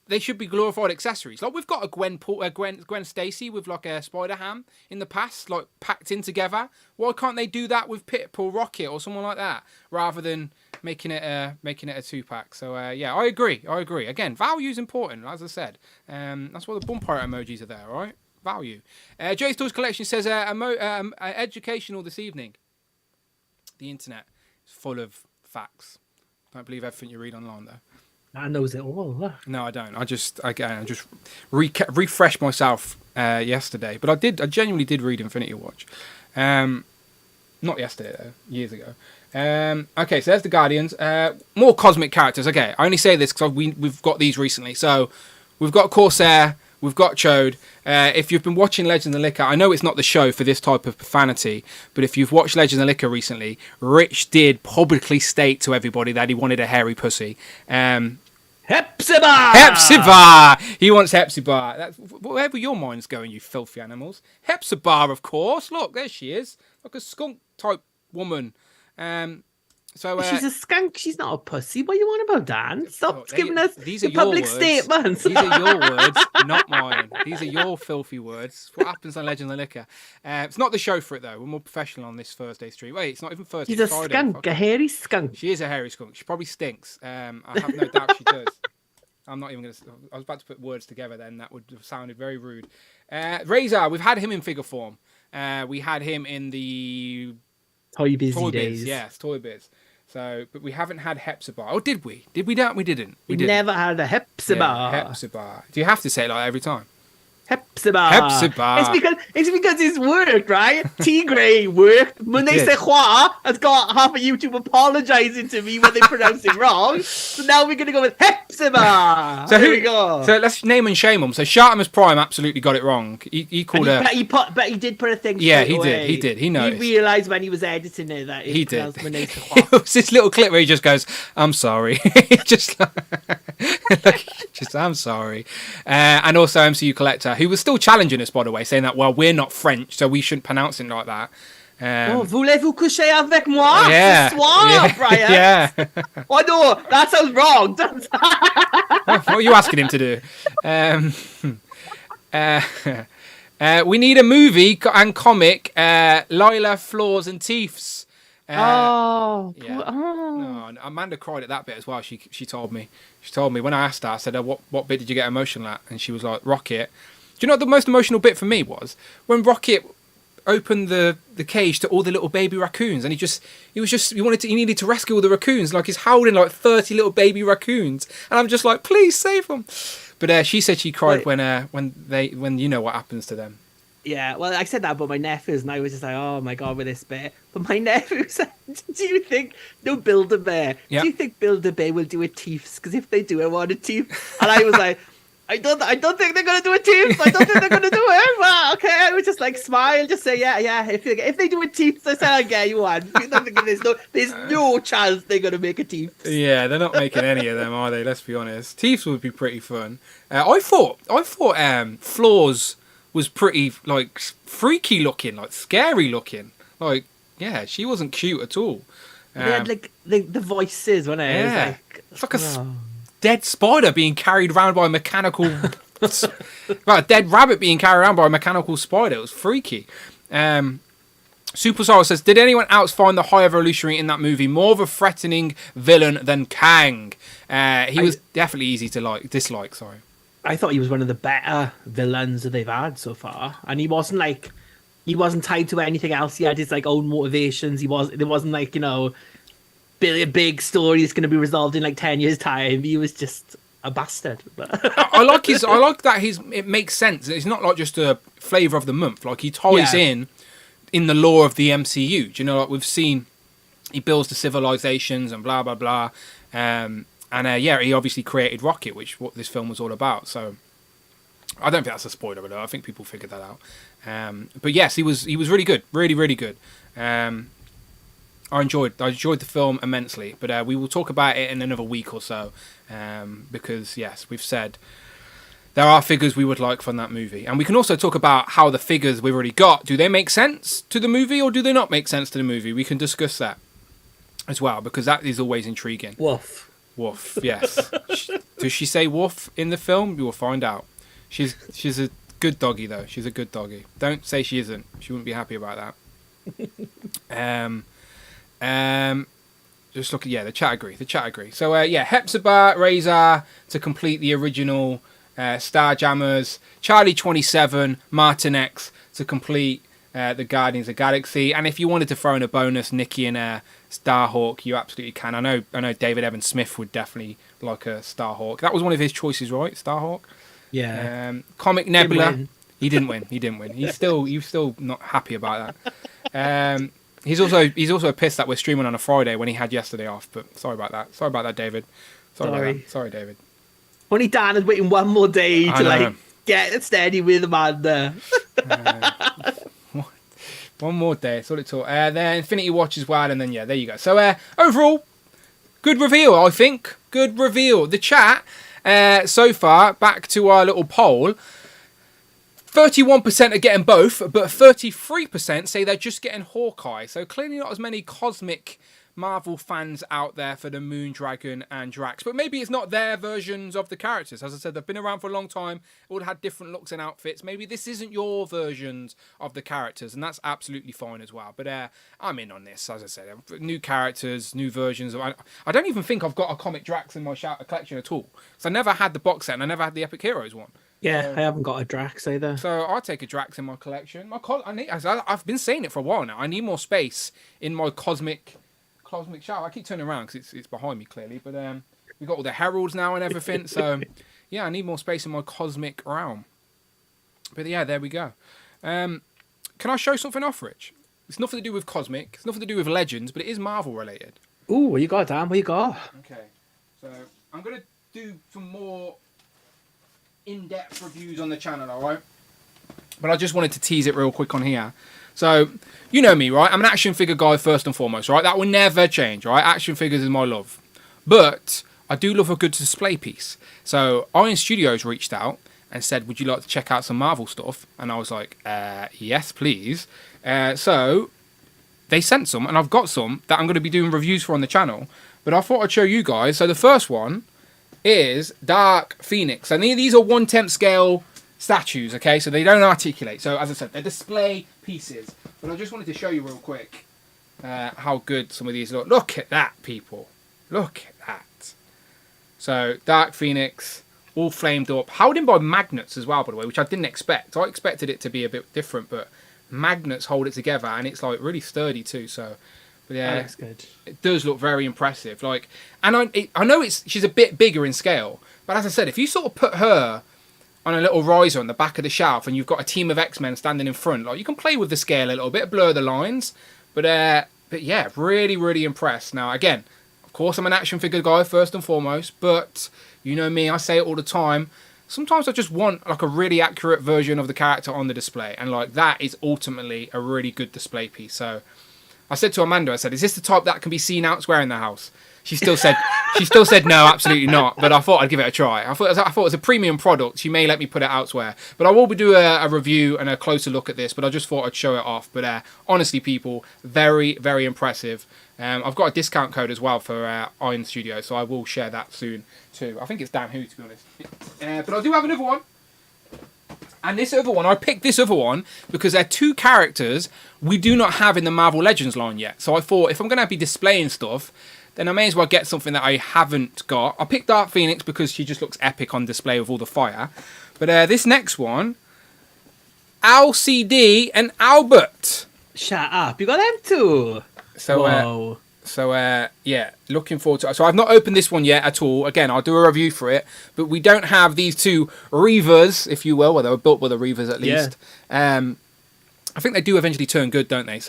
they should be glorified accessories. Like we've got a Gwen Stacy with like a Spider-Ham in the past, like packed in together. Why can't they do that with Pip or Rocket or someone like that, rather than making it a 2-pack? So yeah, I agree. Again, value is important, as I said. That's why the bump pirate emojis are there, right? Value. Jay Stores Collection says educational this evening. The internet is full of facts. Don't believe everything you read online though. I knows it all. No, I don't. I just refreshed myself yesterday, but I genuinely did read Infinity Watch. Not yesterday though, years ago. Okay, so there's the Guardians. More cosmic characters. Okay, I only say this because we've got these recently. So we've got Corsair, we've got Chode. If you've been watching Legends of Liquor, I know it's not the show for this type of profanity, but if you've watched Legends of Liquor recently, Rich did publicly state to everybody that he wanted a hairy pussy. Hepzibah! He wants Hepzibah. That's wherever your mind's going, you filthy animals. Hepzibah, of course. Look, there she is. Like a skunk type woman. She's a skunk. She's not a pussy. What are you on about, Dan? Stop giving us the public statements. These are your words, not mine. These are your filthy words. What happens on Legend of Liquor? It's not the show for it, though. We're more professional on this Thursday stream. Wait, it's not even Thursday. She's a skunk, a hairy skunk. She is a hairy skunk. She probably stinks. I have no doubt she does. I'm not even going to... I was about to put words together then. That would have sounded very rude. Razor, we've had him in figure form. We had him in the... Toy Biz. Yes, Toy Biz. So, but we haven't had Hepzibah. Oh, did we? Did we not? We didn't. We never had a Hepzibah. Yeah, Hepzibah. Do you have to say it like every time? Hepzibah. It's because it's worked, right? Tigray worked. When they say Hua, has got half of YouTube apologizing to me when they pronounce it wrong. So now we're going to go with Hepzibah. So here we go. So let's name and shame them. So Shartimus Prime absolutely got it wrong. He called her. But he did put a thing. Yeah, he did. He knows. He realised when he was editing it that he did. It was this little clip where he just goes, "I'm sorry," just I'm sorry. And also MCU Collector, who was still challenging us, by the way, saying that, well, we're not French, so we shouldn't pronounce it like that. Voulez-vous coucher avec moi? Yeah. Ce soir, Brian? Yeah. Oh, no, that sounds wrong. What are you asking him to do? We need a movie and comic, Lila, Flaws and Teeths. Yeah. Oh. No, Amanda cried at that bit as well. She told me. She told me when I asked her. I said, "What bit did you get emotional at?" And she was like, "Rocket." Do you know what the most emotional bit for me was? When Rocket opened the cage to all the little baby raccoons, and he needed to rescue all the raccoons. Like he's holding like 30 little baby raccoons, and I'm just like, please save them. But she said she cried when you know what happens to them. Yeah, well, I said that about my nephews, and I was just like, oh my god, with this bit. But my nephew said, do you think, no, Build-A-Bear, Yep. do you think Build-A-Bear will do a teeth? Because if they do, I want a teeth. And I was like, I don't think they're going to do a teeth. I don't think they're going to do it. Well, okay, I would just like smile, just say, yeah. If they do a teeth, I say, I'll get you one. There's no chance they're going to make a teeth. Yeah, they're not making any of them, are they? Let's be honest. Teeth would be pretty fun. I thought Floors was pretty like freaky looking, like scary looking. Like, yeah, she wasn't cute at all. They had like the voices, wasn't it? Yeah, It it's like a dead spider being carried around by a mechanical, well, a dead rabbit being carried around by a mechanical spider. It was freaky. Super Sorrow says, did anyone else find the High Evolutionary in that movie more of a threatening villain than Kang? He was definitely easy to dislike. Sorry. I thought he was one of the better villains that they've had so far, and he wasn't tied to anything else. He had his like own motivations. There wasn't like, you know, a big story that's going to be resolved in like 10 years time. He was just a bastard. I like that it makes sense. It's not like just a flavour of the month. Like he ties in the lore of the MCU. Do you know, like we've seen, he builds the civilizations and blah blah blah. He obviously created Rocket, which what this film was all about. So I don't think that's a spoiler alert. I think people figured that out. But yes, he was really good, really really good. I enjoyed the film immensely. But we will talk about it in another week or so, because yes, we've said there are figures we would like from that movie, and we can also talk about how the figures we've already got, do they make sense to the movie or do they not make sense to the movie? We can discuss that as well, because that is always intriguing. Woof, yes. Does she say woof in the film? You will find out. She's a good doggy, though. She's a good doggy. Don't say she isn't. She wouldn't be happy about that. Just look at, the chat agree. So, Hepzibah, Razor to complete the original Starjammers. Charlie 27, Martin X to complete the Guardians of the Galaxy. And if you wanted to throw in a bonus, Nikki and Starhawk, you absolutely can. I know David Evan Smith would definitely like a Starhawk. That was one of his choices, right? Starhawk. Yeah. Comic Nebula. He didn't win. He's still not happy about that. He's also pissed that we're streaming on a Friday when he had yesterday off. But sorry about that, David. Sorry, David. Only Dan is waiting one more day to get steady with Amanda. One more day, that's all it took. Then Infinity Watch as well, and then there you go. So overall, good reveal, I think. Good reveal. The chat so far, back to our little poll. 31% are getting both, but 33% say they're just getting Hawkeye. So clearly not as many cosmic Marvel fans out there for the Moon, Dragon and Drax. But maybe it's not their versions of the characters. As I said, they've been around for a long time. All had different looks and outfits. Maybe this isn't your versions of the characters, and that's absolutely fine as well. But I'm in on this, as I said. New characters, new versions. I don't even think I've got a comic Drax in my collection at all. Because I never had the box set, and I never had the Epic Heroes one. Yeah, I haven't got a Drax either. So I'll take a Drax in my collection. I've been saying it for a while now. I need more space in my cosmic shower. I keep turning around because it's behind me clearly, but we've got all the heralds now and everything. So yeah, I need more space in my cosmic realm. But yeah, there we go. Can I show something off, Rich? It's nothing to do with cosmic. It's nothing to do with legends, but it is Marvel related. Ooh, what you got, Dan? What you got? Okay, so I'm gonna do some more in-depth reviews on the channel, all right? But I just wanted to tease it real quick on here. So, you know me, right? I'm an action figure guy first and foremost, right? That will never change, right? Action figures is my love. But I do love a good display piece. So, Iron Studios reached out and said, would you like to check out some Marvel stuff? And I was like, yes, please. So, they sent some, and I've got some that I'm going to be doing reviews for on the channel. But I thought I'd show you guys. So, the first one is Dark Phoenix. And these are 1/10 scale statues, okay? So they don't articulate. So as I said, they're display pieces. But I just wanted to show you real quick how good some of these look. Look at that, people. Look at that. So Dark Phoenix, all flamed up, held in by magnets as well, by the way, which I didn't expect. I expected it to be a bit different, but magnets hold it together, and it's like really sturdy too. So, but yeah, that looks good. It does look very impressive. Like, and I know she's a bit bigger in scale, but as I said, if you sort of put her on a little riser on the back of the shelf, and you've got a team of X-Men standing in front, like you can play with the scale a little bit, blur the lines, but yeah, really, really impressed. Now, again, of course, I'm an action figure guy first and foremost, but you know me, I say it all the time. Sometimes I just want like a really accurate version of the character on the display, and like that is ultimately a really good display piece. So I said to Amanda, I said, "Is this the type that can be seen elsewhere in the house?" She still said no, absolutely not. But I thought I'd give it a try. I thought it was a premium product. She may let me put it elsewhere, but I will be doing a review and a closer look at this. But I just thought I'd show it off. But honestly, people, very, very impressive. I've got a discount code as well for Iron Studio, so I will share that soon too. I think it's Dan Who, to be honest. But I do have another one. And this other one, I picked this other one because they're two characters we do not have in the Marvel Legends line yet. So I thought if I'm going to be displaying stuff, then I may as well get something that I haven't got. I picked Dark Phoenix because she just looks epic on display with all the fire. But this next one, LCD and Albert. Shut up. You got them too. So, whoa. Yeah, looking forward to it. So I've not opened this one yet at all. Again, I'll do a review for it. But we don't have these two Reavers, if you will. Well, they were built by the Reavers at least. Yeah. I think they do eventually turn good, don't they?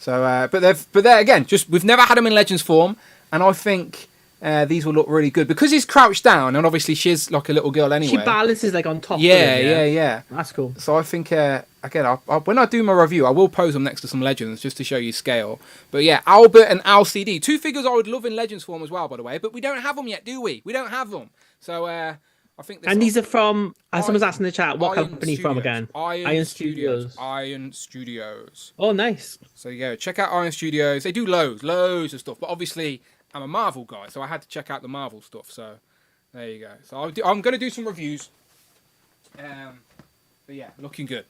But they're again, just we've never had them in Legends form, and I think these will look really good because he's crouched down, and obviously she's like a little girl anyway. She balances like on top. Yeah. That's cool. So I think again, when I do my review, I will pose them next to some Legends just to show you scale. But yeah, Albert and LCD, two figures I would love in Legends form as well, by the way. But we don't have them yet, do we? We don't have them. So I think. And these are from. Someone's asking in the chat, what company Studios. from again? Iron Studios. Iron Studios. Oh, nice. So yeah, check out Iron Studios. They do loads of stuff. But obviously, I'm a Marvel guy, so I had to check out the Marvel stuff. So there you go. So I'm going to do some reviews. But yeah, looking good.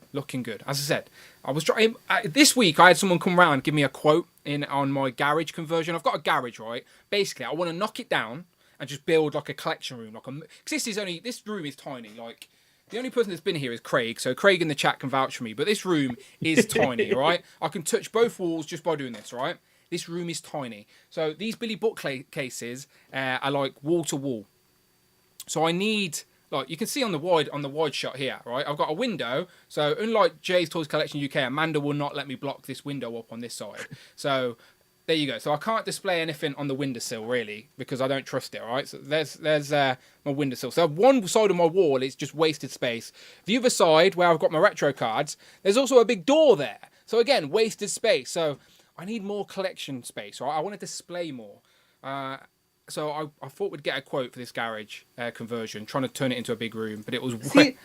As I said, I was trying this week. I had someone come round and give me a quote on my garage conversion. I've got a garage, right? Basically, I want to knock it down and just build like a collection room, because this room is tiny. Like the only person that's been here is Craig, so Craig in the chat can vouch for me. But this room is tiny, right? I can touch both walls just by doing this, right? This room is tiny. So these Billy bookcases are like wall to wall. So I need, like you can see on the wide shot here, right? I've got a window. So unlike Jay's Toys Collection UK, Amanda will not let me block this window up on this side. So there you go. So I can't display anything on the windowsill really because I don't trust it. All right. So there's my windowsill. So one side of my wall is just wasted space. The other side where I've got my retro cards, there's also a big door there. So again, wasted space. So I need more collection space. Right? I want to display more. So I thought we'd get a quote for this garage conversion, trying to turn it into a big room, but it was way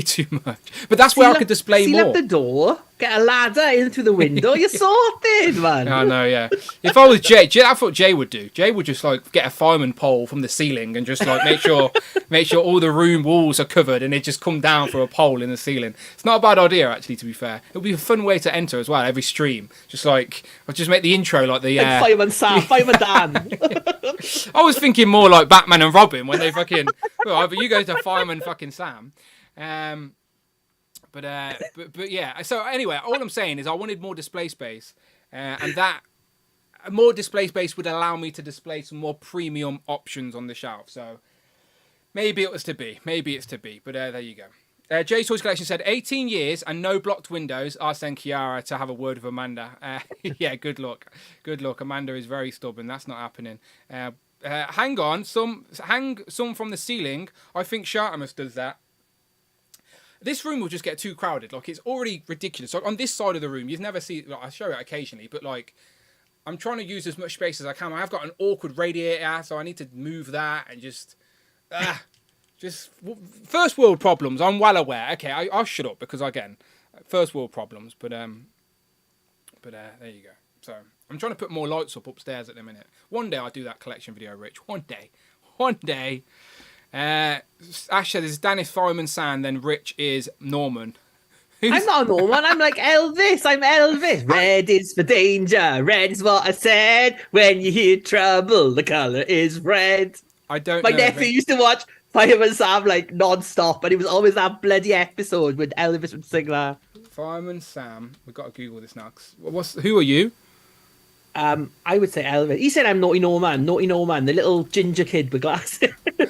too much. But that's where I could display more. Seal up the door, get a ladder into the window, you're sorted, man. I know, yeah. If I was Jay, that's what Jay would do. Jay would just like get a fireman pole from the ceiling and just like make sure all the room walls are covered, and it just come down for a pole in the ceiling. It's not a bad idea, actually. To be fair, it would be a fun way to enter as well. Every stream, just like I'll just make the intro like the Fireman Sam, Fireman Dan. I was thinking more like Batman and Robin when they fucking. Well, either you go to Fireman fucking Sam. But yeah. So anyway, all I'm saying is I wanted more display space, and that more display space would allow me to display some more premium options on the shelf. So maybe it was to be. Maybe it's to be. But there you go. Jay's Toys Collection said 18 years and no blocked windows. I send Kiara to have a word with Amanda. Yeah, good luck. Good luck. Amanda is very stubborn. That's not happening. Hang on. Hang some from the ceiling. I think Shartamus does that. This room will just get too crowded. Like, it's already ridiculous. Like, on this side of the room, you've never seen... Like, I show it occasionally, but, like, I'm trying to use as much space as I can. I've got an awkward radiator, so I need to move that and just... Just first world problems. I'm well aware. Okay, I'll shut up because again, first world problems. But there you go. So I'm trying to put more lights up upstairs at the minute. One day I'll do that collection video, Rich. One day. Ash said, "Is Dennis Fireman Sand? Then Rich is Norman." I'm not a Norman. I'm like Elvis. I'm Elvis. Red is for danger. Red is what I said. When you hear trouble, the color is red. I don't My know. nephew used to watch Fireman Sam like non-stop, and it was always that bloody episode when Elvis would sing that. Fireman Sam. We've got to Google this now. Who are you? I would say Elvis. He said I'm Naughty Norman, the little ginger kid with glasses. He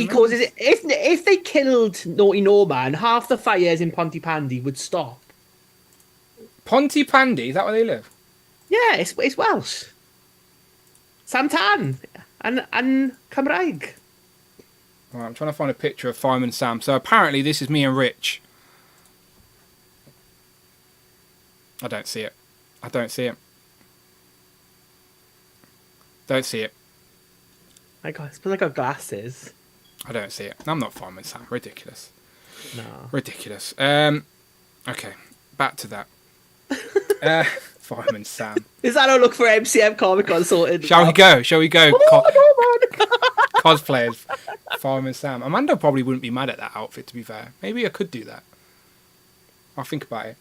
causes it. If they killed Naughty Norman, half the fires in Pontypandy would stop. Pontypandy? Is that where they live? Yeah, it's Welsh. Santan and Cymraeg. All right, I'm trying to find a picture of Fireman Sam. So apparently this is me and Rich. I don't see it. Don't see it. I suppose I got glasses. I don't see it. I'm not Fireman Sam. Ridiculous. No. Ridiculous. Okay, back to that. Fireman Sam. Is that a look for MCM Comic Con sorted? Shall we go? Oh, Cosplayers. Fireman Sam. Amanda probably wouldn't be mad at that outfit, to be fair. Maybe I could do that. I'll think about it.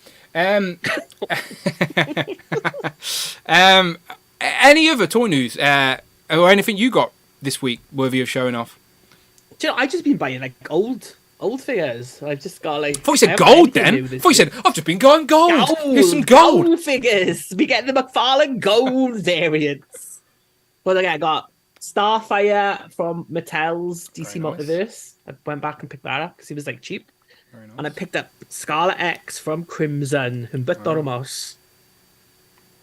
Any other toy news or anything you got this week worthy of showing off? Do you know, I've just been buying like old figures. I've just got like. I thought you said gold then. I thought you said I've just been going gold. Here's some gold figures. We get the McFarlane gold variants. Well, I got Starfire from Mattel's DC Multiverse. I went back and picked that up because it was like cheap. Very nice. And I picked up Scarlet X from Crimson. Humberto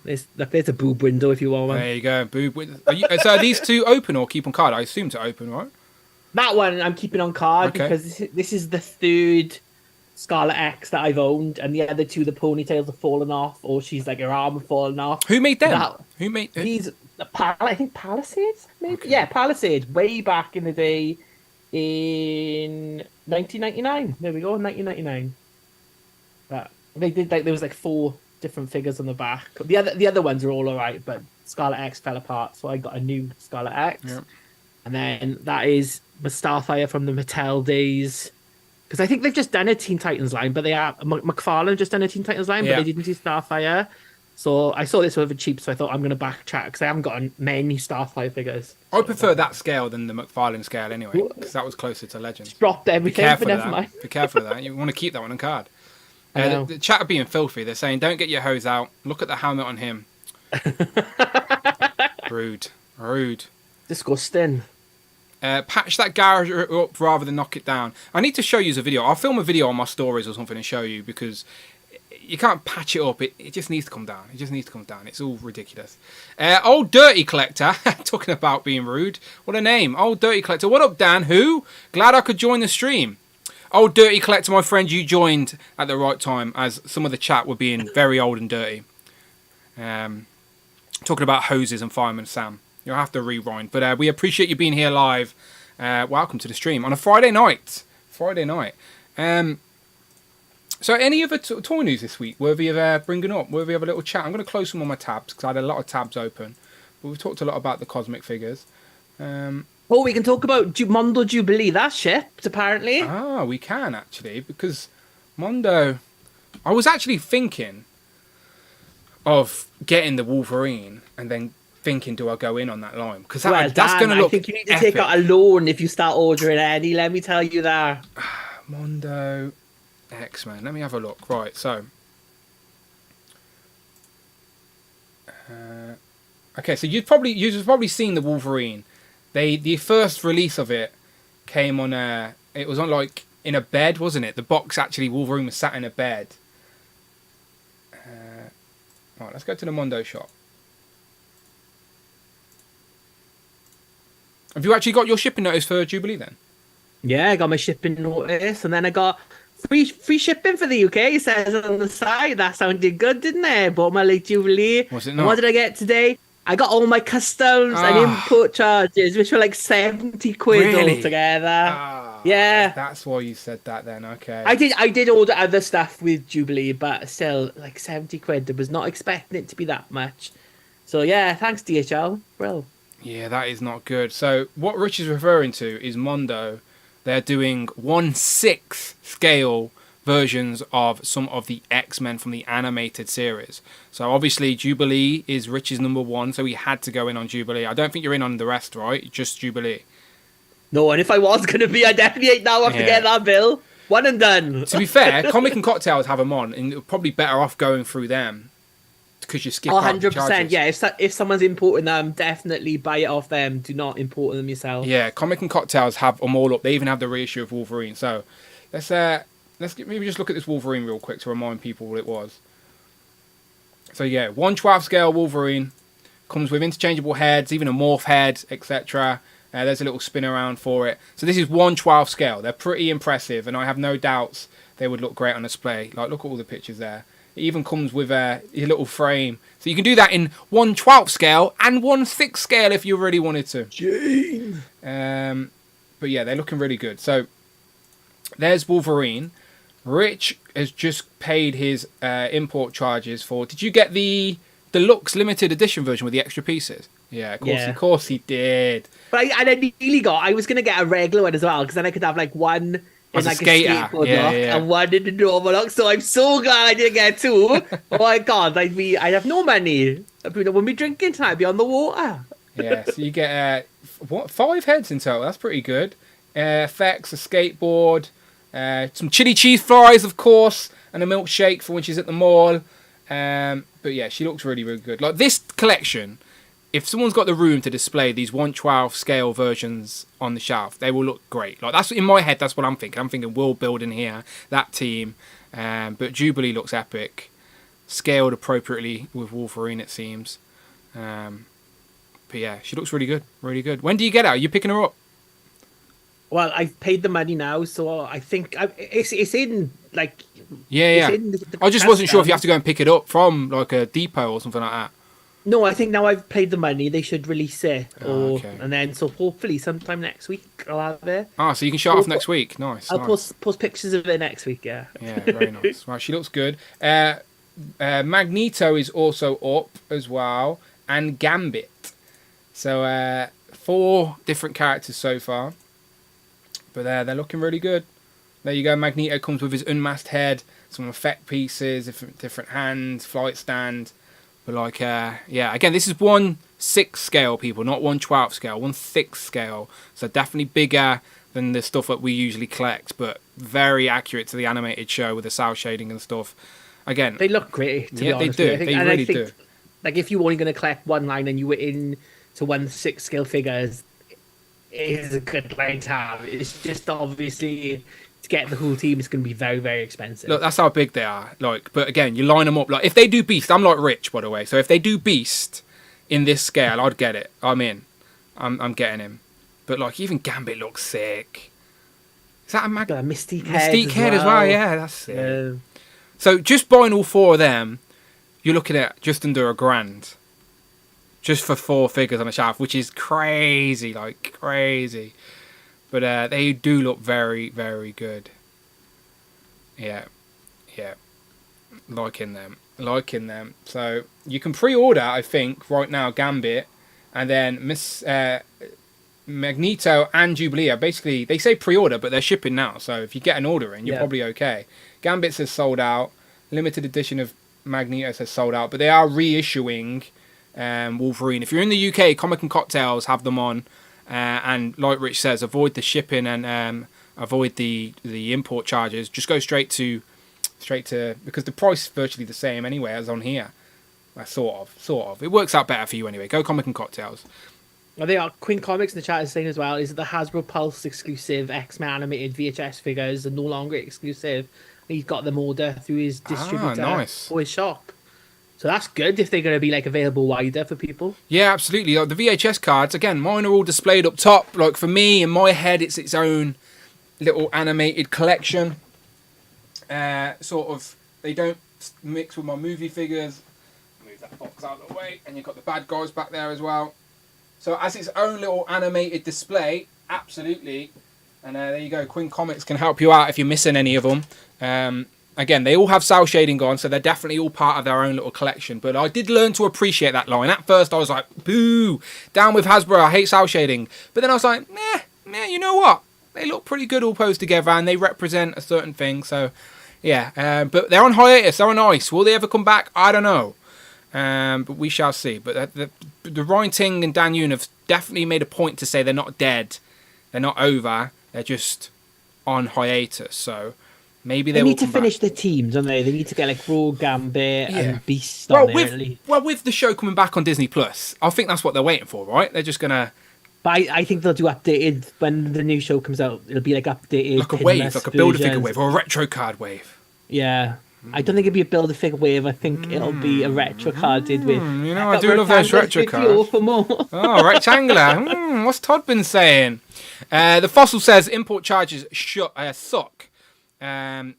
There's a boob window if you want one. There you go. Boob. So are these two open or keep on card? I assume to open, right? That one I'm keeping on card because this is the third Scarlet X that I've owned, and the other two, the ponytails have fallen off, or she's like her arm have fallen off. Who made them? Who made these? I think Palisades, maybe. Okay. Yeah, Palisades, way back in the day, in 1999. There we go, 1999. But they did like there was like 4 different figures on the back. The other ones are all alright, but Scarlet X fell apart, so I got a new Scarlet X. Yep. And then that is the Starfire from the Mattel days. Because I think they've just done a Teen Titans line, but they are McFarlane just done a Teen Titans line, but they didn't do Starfire. So I saw this over cheap, so I thought I'm going to backtrack because I haven't got many Starfire figures. I prefer that scale than the McFarlane scale anyway, because that was closer to Legends. Dropped everything, but never mind. Be careful of that. You want to keep that one on card. The chat are being filthy. They're saying, don't get your hose out. Look at the helmet on him. Rude. Disgusting. Patch that garage up rather than knock it down. I need to show you a video. I'll film a video on my stories or something and show you, because you can't patch it up. It just needs to come down. It's all ridiculous. Old Dirty Collector, talking about being rude. What a name. Old Dirty Collector. What up, Dan? Who? Glad I could join the stream. Old Dirty Collector, my friend, you joined at the right time, as some of the chat were being very old and dirty. Talking about hoses and Fireman Sam. You'll have to rewind. But we appreciate you being here live. Welcome to the stream on a Friday night. So any other toy news this week worthy of bringing up? Worthy of a little chat? I'm going to close some of my tabs because I had a lot of tabs open. But we've talked a lot about the cosmic figures. We can talk about Mondo Jubilee. That's shipped, apparently. We can, actually, because Mondo... I was actually thinking of getting the Wolverine and then thinking, do I go in on that line? Because that's going to look I think you need to take out a loan if you start ordering any. Let me tell you that. Mondo X-Men. Let me have a look. Right, so... okay, so you've probably seen the Wolverine. The first release of it came on it was on like in a bed, wasn't it? The box actually, Wolverine was sat in a bed. Right, let's go to the Mondo shop. Have you actually got your shipping notice for Jubilee then? Yeah, I got my shipping notice, and then I got free shipping for the UK. It says on the side. That sounded good, didn't it? Bought my late Jubilee. Was it not? And what did I get today? I got all my customs and import charges, which were like 70 quid altogether. Yeah, that's why you said that then. Okay. I did order other stuff with Jubilee, but still, like 70 quid. I was not expecting it to be that much. So yeah, thanks DHL. Well. Yeah, that is not good. So what Rich is referring to is Mondo they're doing 1/6 scale versions of some of the X-Men from the animated series. So obviously Jubilee is Rich's number 1, so he had to go in on Jubilee. I don't think you're in on the rest, right? Just Jubilee. No, and if I was going to be, I definitely ain't now after getting that bill. One and done. To be fair, Comic and Cocktails have them on, and you're probably better off going through them because you skip out the 100%, charges. yeah. If someone's importing them, definitely buy it off them. Do not import them yourself. Yeah, Comic and Cocktails have them all up. They even have the reissue of Wolverine. So let's maybe just look at this Wolverine real quick to remind people what it was. So yeah, 1/12 scale Wolverine comes with interchangeable heads, even a morph head, etc. There's a little spin around for it. So this is 1/12 scale. They're pretty impressive, and I have no doubts they would look great on display. Like, look at all the pictures there. It even comes with a little frame. So you can do that in 1/12 scale and 1/6 scale if you really wanted to. Gene. But yeah, they're looking really good. So there's Wolverine. Rich has just paid his import charges for... Did you get the deluxe limited edition version with the extra pieces? Yeah, of course he did. But I was going to get a regular one as well, because then I could have like one in like a skateboard lock and one in the normal lock. So I'm so glad I didn't get two. Oh my God, I'd have no money. When we drinking tonight, I'd be on the water. Yeah, so you get 5 heads in total. That's pretty good. Effects, a skateboard, some chili cheese fries, of course, and a milkshake for when she's at the mall. But yeah, she looks really, really good. Like this collection, if someone's got the room to display these 1/12 scale versions on the shelf, they will look great. Like that's in my head. That's what I'm thinking. I'm thinking world building here, that team. But Jubilee looks epic, scaled appropriately with Wolverine, it seems. But yeah, she looks really good, really good. When do you get her? Are you picking her up? Well, I've paid the money now, so I think it's in like. Yeah. I just wasn't sure if you have to go and pick it up from like a depot or something like that. No, I think now I've paid the money, they should release it. Okay. And then, so hopefully sometime next week I'll have it. So you can show it off next week. Nice. I'll post pictures of it next week, yeah. Yeah, very nice. Right, she looks good. Magneto is also up as well, and Gambit. So 4 different characters so far. But they're looking really good. There you go. Magneto comes with his unmasked head, some effect pieces, different hands, flight stand. But like, again, this is 1/6 scale, people, not 1/12 scale, 1/6 scale. So definitely bigger than the stuff that we usually collect, but very accurate to the animated show with the cell shading and stuff. Again, they look great. To be honest, they do. They really do. Like if you were only going to collect one line and you were in to 1/6 scale figures, it is a good line to have. It's just obviously, to get the whole team, it's going to be very, very expensive. Look, that's how big they are. Like, but again, you line them up. Like, if they do Beast, I'm like Rich, by the way. So if they do Beast in this scale, I'd get it. I'm in. I'm getting him. But like, even Gambit looks sick. Is that a Mystique head? Mystique head as well. Yeah, that's sick. So just buying all 4 of them, you're looking at just under $1,000. Just for 4 figures on a shelf, which is crazy, like crazy. But they do look very, very good. Yeah. Liking them. So you can pre-order, I think, right now, Gambit. And then Magneto and Jubilee are basically, they say pre-order, but they're shipping now. So if you get an order in, you're probably okay. Gambit says sold out. Limited edition of Magneto says sold out. But they are reissuing Wolverine. If you're in the UK, Comic and Cocktails have them on. And like Rich says, avoid the shipping and avoid the import charges. Just go straight to because the price is virtually the same anyway as on here. Sort of. It works out better for you anyway. Go Comic and Cocktails. Well, they are. Queen Comics in the chat is saying as well, is that the Hasbro Pulse exclusive X-Men animated VHS figures are no longer exclusive. He's got them ordered through his distributor or his shop. So that's good if they're going to be like available wider for people. Yeah, absolutely. Like the VHS cards, again, mine are all displayed up top. Like for me, in my head, it's its own little animated collection. Sort of, they don't mix with my movie figures. Move that box out of the way, and you've got the bad guys back there as well. So as its own little animated display, absolutely. And there you go. Queen Comics can help you out if you're missing any of them. Again, they all have cell shading on, so they're definitely all part of their own little collection. But I did learn to appreciate that line. At first, I was like, boo, down with Hasbro, I hate cell shading. But then I was like, meh, you know what? they look pretty good all posed together, and they represent a certain thing. So, yeah. But they're on hiatus. They're on ice. Will they ever come back? I don't know. But we shall see. But the Ryan Ting and Dan Yoon have definitely made a point to say they're not dead. They're not over. They're just on hiatus. So maybe they need to come finish back. the teams, don't they? They need to get like Rogue, Gambit, and Beast on there. With the show coming back on Disney Plus, I think that's what they're waiting for, right? They're just gonna. But I think they'll do updated when the new show comes out. It'll be like updated, like a wave, like a Build-A-Figure wave or a retro card wave. Yeah. I don't think it'll be a Build-A-Figure wave. I think it'll be a retro carded with. You know, I do love those retro cards. For more. Oh, rectangular. What's Todd been saying? The Fossil says import charges suck.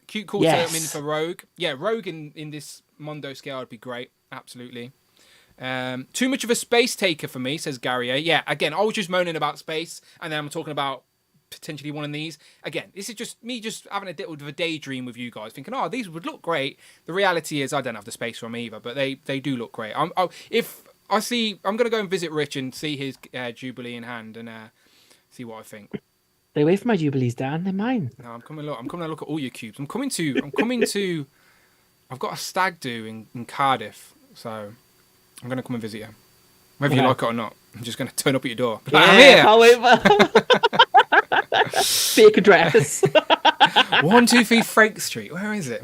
Cute call to in for Rogue. Yeah, Rogue in this Mondo scale would be great. Absolutely. Too much of a space taker for me, says Gary. Yeah, again, I was just moaning about space, and then I'm talking about potentially one of these. Again, this is just me just having a bit of a daydream with you guys, thinking, oh, these would look great. The reality is I don't have the space for them either, but they do look great. I'm going to go and visit Rich and see his Jubilee in hand and see what I think. Stay away from my Jubilees, Dan. They're mine. No, I'm coming to look at all your cubes. I'm coming to I've got a stag do in Cardiff, so I'm going to come and visit you. Whether you like it or not. I'm just going to turn up at your door. Yeah, I'm here. Fake address. 123 Frank Street. Where is it?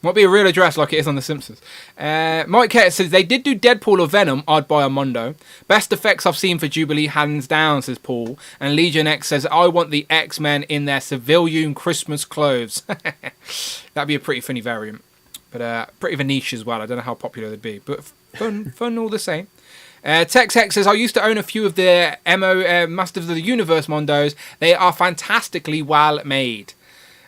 Might be a real address like it is on The Simpsons. Mike Kett says, they did do Deadpool or Venom. I'd buy a Mondo. Best effects I've seen for Jubilee, hands down, says Paul. And Legion X says, I want the X-Men in their civilian Christmas clothes. That'd be a pretty funny variant. But pretty of a niche as well. I don't know how popular they'd be. But fun all the same. Tex Hex says, I used to own a few of the Masters of the Universe Mondos. They are fantastically well made.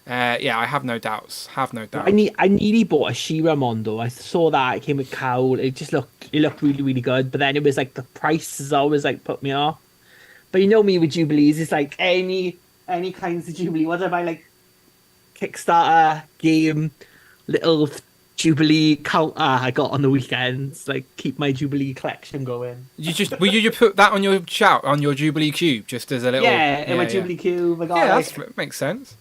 Yeah, I have no doubts. I nearly bought a She-Ra Mondo. I saw that. It came with cowl. It looked really, really good. But then it was like the price has always like put me off. But you know me with Jubilees, it's like any kinds of Jubilee. Whether I buy like Kickstarter game, little Jubilee counter I got on the weekends, like keep my Jubilee collection going. Will you put that on your Jubilee cube just as a little my Jubilee cube. I got that makes sense.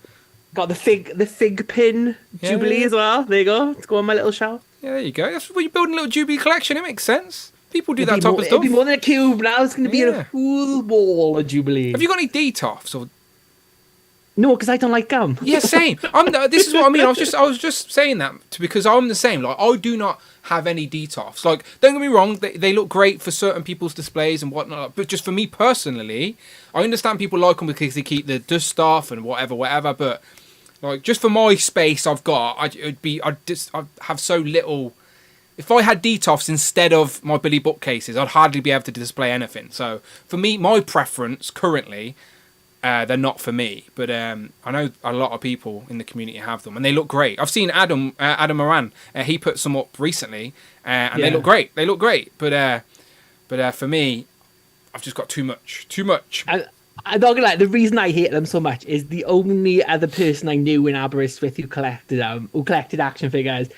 Got the fig pin Jubilee as well. There you go. It's go on my little shelf. Yeah, there you go. That's you're building a little Jubilee collection. It makes sense. People do that type of stuff. It'll be more than a cube now. It's going to be a full wall of Jubilee. Have you got any D-toffs or? No, because I don't like gum. Yeah, same. This is what I mean. I was just saying that because I'm the same. Like, I do not have any D-toffs. Like, don't get me wrong, they look great for certain people's displays and whatnot. But just for me personally, I understand people like them because they keep the dust stuff and whatever. But like, just for my space I've got, I'd have so little. If I had D-toffs instead of my Billy bookcases, I'd hardly be able to display anything. So for me, my preference currently. They're not for me, but I know a lot of people in the community have them, and they look great. I've seen Adam Moran. He put some up recently, and they look great. They look great, but for me, I've just got too much. I'm not gonna lie. The reason I hate them so much is the only other person I knew in Aberystwyth who collected action figures.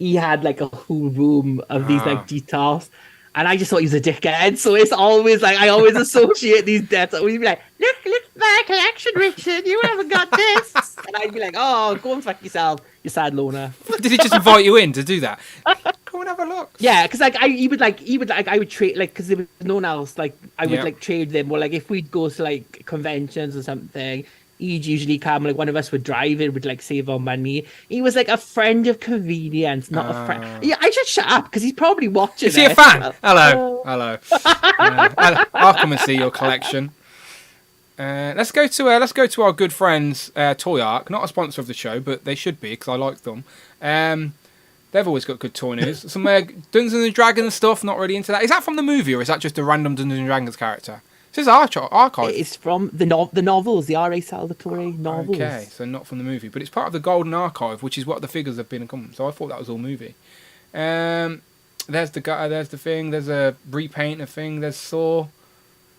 He had like a whole room of these like details. And I just thought he was a dickhead, so it's always like I always associate these deaths. I always be like, "Look my collection, Richard. You haven't got this." And I'd be like, "Oh, go and fuck yourself, you sad loner." Did he just invite you in to do that? Come and have a look. Yeah, because like I would trade like because there was no one else. Like I would like trade them, or like if we'd go to like conventions or something. He'd usually come, like one of us would drive it, would like save our money. He was like a friend of convenience, not a friend. Yeah, I should shut up because he's probably watching. Is he a fan? Hello. I'll come and see your collection. Let's go to our good friends, Toy Arc. Not a sponsor of the show, but they should be because I like them. They've always got good toy news. Some Dungeons and Dragons stuff. Not really into that. Is that from the movie or is that just a random Dungeons and Dragons character? This is archive. It's from the novels, the R.A. Salvatore novels. Okay, so not from the movie, but it's part of the Golden Archive, which is what the figures have been in common. So I thought that was all movie. There's the gutter, there's the thing, there's a repaint of thing, there's Saw.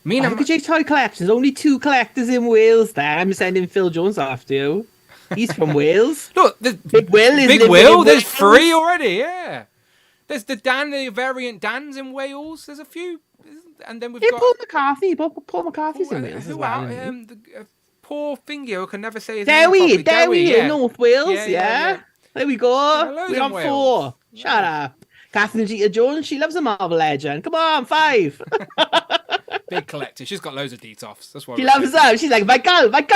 Look at your toy collections. Only 2 collectors in Wales there. I'm sending Phil Jones after you. He's from Wales. Look, Big Will is Big Will. There's 3 already. Yeah. There's the variant Dans in Wales. There's a few. and then we've Yeah, got Paul McCarthy. Paul McCarthy's in it as who well. out? Poor thingy who can never say his name Dewi, properly. in North Wales, yeah. There we go. loads We're in on Wales. 4. Shut up. Catherine Zeta-Jones, she loves a Marvel legend. Come on, 5. Big collector. She's got loads of detoffs. That's why She loves them. She's like, Michael, buy me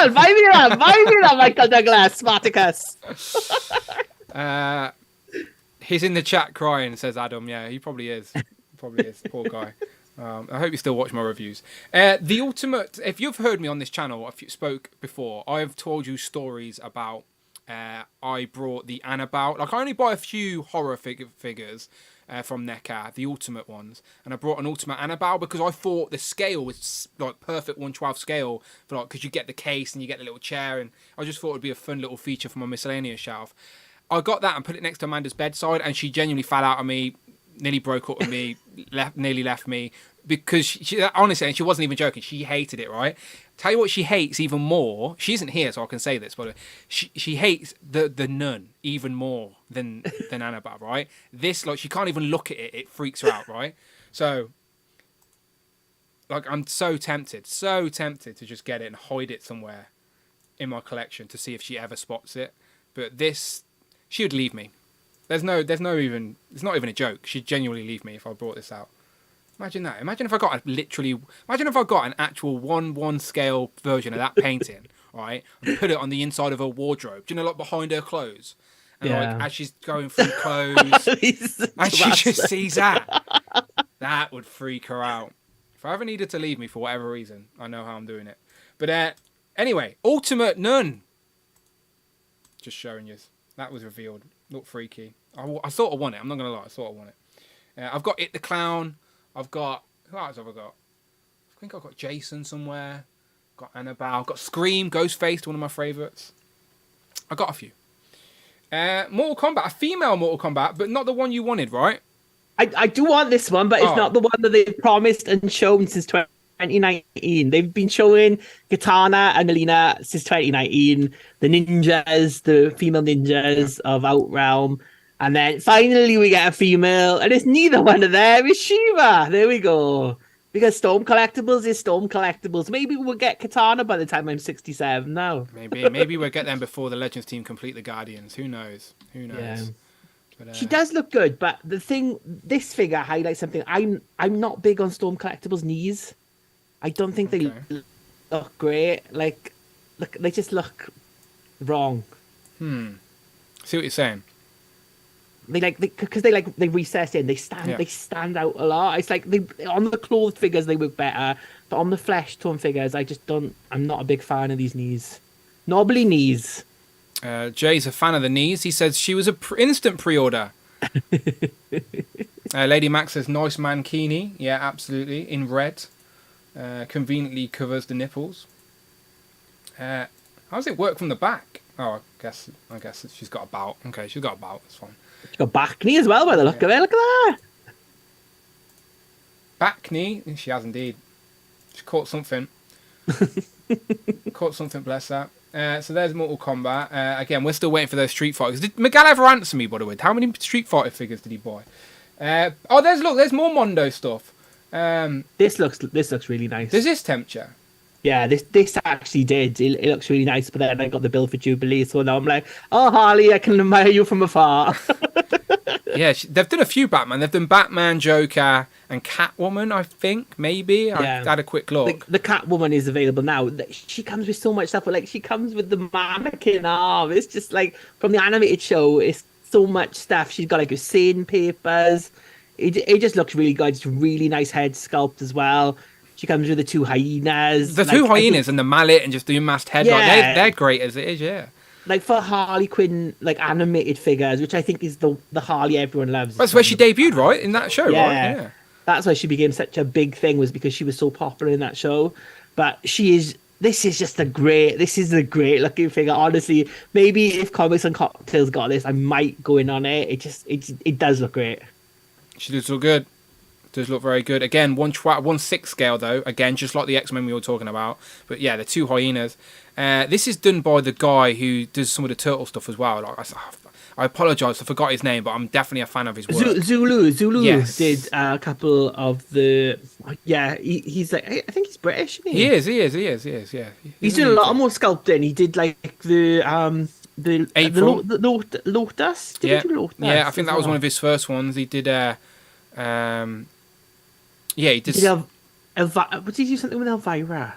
that, Michael Douglas, Spartacus. He's in the chat crying, says Adam. Yeah, he probably is. Poor guy. I hope you still watch my reviews. The ultimate, if you've heard me on this channel, if you spoke before, I've told you stories about I brought the Annabelle. Like, I only buy a few horror figures from NECA, the ultimate ones, and I brought an ultimate Annabelle because I thought the scale was like perfect 1/12 scale for like, because you get the case and you get the little chair, and I just thought it'd be a fun little feature for my miscellaneous shelf. I got that and put it next to Amanda's bedside, and she genuinely fell out on me, nearly broke up with me, nearly left me, because she honestly, and she wasn't even joking, she hated it, right? Tell you what she hates even more, she isn't here so I can say this, but she hates the nun even more than Annabelle, right? This, like, she can't even look at it, it freaks her out, right? So, like, I'm so tempted to just get it and hide it somewhere in my collection to see if she ever spots it. But this, she would leave me. There's no even, it's not even a joke. She'd genuinely leave me if I brought this out. Imagine that. Imagine if I got an actual 1/1 scale version of that painting, right? And put it on the inside of her wardrobe. Do you know, like behind her clothes? And like as she's going through clothes, and she just sees that. That would freak her out. If I ever needed to leave me for whatever reason, I know how I'm doing it. But anyway, Ultimate Nun. Just showing you. That was revealed. Looked freaky. I sort of want it. I'm not going to lie. I sort of want it. I've got It the Clown. I've got... Who else have I got? I think I've got Jason somewhere. Got Annabelle. I've got Scream, Ghostface, one of my favourites. I got a few. Mortal Kombat. A female Mortal Kombat, but not the one you wanted, right? I do want this one, but it's not the one that they've promised and shown since 2019. They've been showing Katana and Melina since 2019. The ninjas, the female ninjas of Outrealm. And then finally we get a female, and it's neither one of them. It's Shiva. There we go. Because Storm Collectibles is Storm Collectibles. Maybe we'll get Katana by the time I'm 67 now. Maybe we'll get them before the Legends team complete the Guardians. Who knows? Yeah. But, she does look good, but the thing, this figure highlights something. I'm not big on Storm Collectibles' knees. I don't think they look great. Like, look, they just look wrong. See what you're saying? They recess in. They stand out a lot. It's like on the clothed figures they work better, but on the flesh tone figures, I'm not a big fan of these knees. Knobbly knees. Jay's a fan of the knees. He says she was an instant pre-order. Lady Max says nice mankini. Yeah, absolutely, in red. Conveniently covers the nipples. How does it work from the back? Oh, I guess she's got a bout. Okay, she's got a bout. That's fine. She's got back knee as well by the look of it. Look at that. Back knee? She has indeed. She caught something. Bless her. So there's Mortal Kombat. Again, we're still waiting for those Street Fighters. Did Miguel ever answer me, by the way? How many Street Fighter figures did he buy? There's more Mondo stuff. This looks really nice. Does this tempt you? Yeah, this actually did. It looks really nice, but then I got the bill for Jubilee, so now I'm like, oh, Harley, I can admire you from afar. Yeah, they've done a few Batman. They've done Batman, Joker, and Catwoman, I think, maybe. I had a quick look. The Catwoman is available now. She comes with so much stuff, but like she comes with the mannequin arm. It's just like, from the animated show, it's so much stuff. She's got like her sand papers. It just looks really good. It's a really nice head sculpt as well. She comes with the 2 hyenas. The 2 hyenas and the mallet and just the unmasked head. Yeah. Like, they're great as it is, yeah. Like for Harley Quinn, like animated figures, which I think is the Harley everyone loves. That's where she debuted, right? In that show, right? Yeah. That's why she became such a big thing, was because she was so popular in that show. But this is a great looking figure. Honestly, maybe if Comics and Cocktails got this, I might go in on it. It does look great. She does look good. Does look very good. Again, 1/6 scale though. Again, just like the X-Men we were talking about. But yeah, the two hyenas. This is done by the guy who does some of the turtle stuff as well. Like I apologise, I forgot his name, but I'm definitely a fan of his work. Zulu Yes. did a couple of the. Yeah, he's like, I think he's British. Isn't he? He is. Yeah. He's doing a lot more sculpting. He did like the April. the Lotus. Did he do Lotus? Yeah, I think that was one of his first ones. He did. Yeah, he did. Did he do something with Elvira?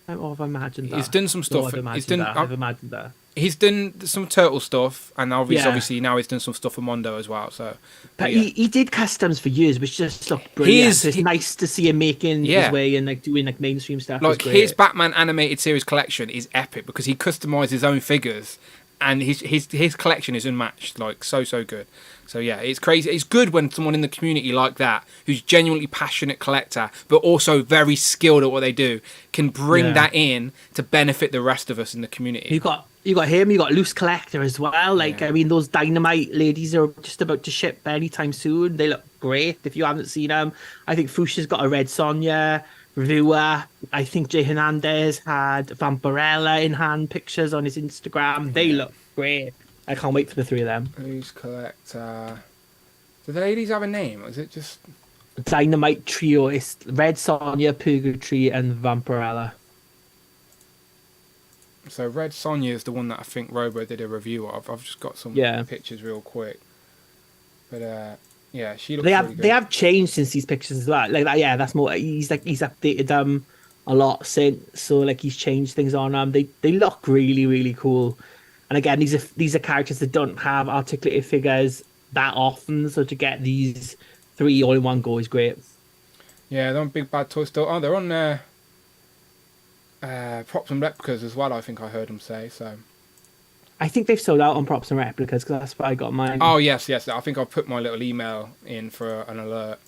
I've imagined that. He's done some stuff. I've imagined that. He's done some turtle stuff, and obviously now he's done some stuff for Mondo as well. So, but yeah. he did customs for years, which just looked brilliant. So it's nice to see him making his way and like doing like mainstream stuff. Like his Batman animated series collection is epic because he customized his own figures, and his collection is unmatched. Like so good. So yeah, it's crazy. It's good when someone in the community like that, who's genuinely passionate collector, but also very skilled at what they do, can bring that in to benefit the rest of us in the community. You got him. You got Loose Collector as well. Like I mean, those Dynamite ladies are just about to ship anytime soon. They look great. If you haven't seen them, I think Fuchsia's got a Red Sonja reviewer. I think Jay Hernandez had Vampirella in hand pictures on his Instagram. They look great. I can't wait for the three of them. Loose Collector. Do the ladies have a name, or is it just Dynamite Trio? It's Red Sonja, Purgatory, and Vampirella. So Red Sonja is the one that I think Robo did a review of. I've just got some pictures real quick. But yeah, she looks really good. They have changed since these pictures as well. Like that, yeah, that's more. He's updated them a lot since. So like he's changed things on them. They look really really cool. And again, these are characters that don't have articulated figures that often. So to get these three all in one go is great. Yeah, they're on Big Bad Toy Store. Oh, they're on props and replicas as well. I think I heard them say so. I think they've sold out on props and replicas because that's what I got mine. Oh yes. I think I've put my little email in for an alert.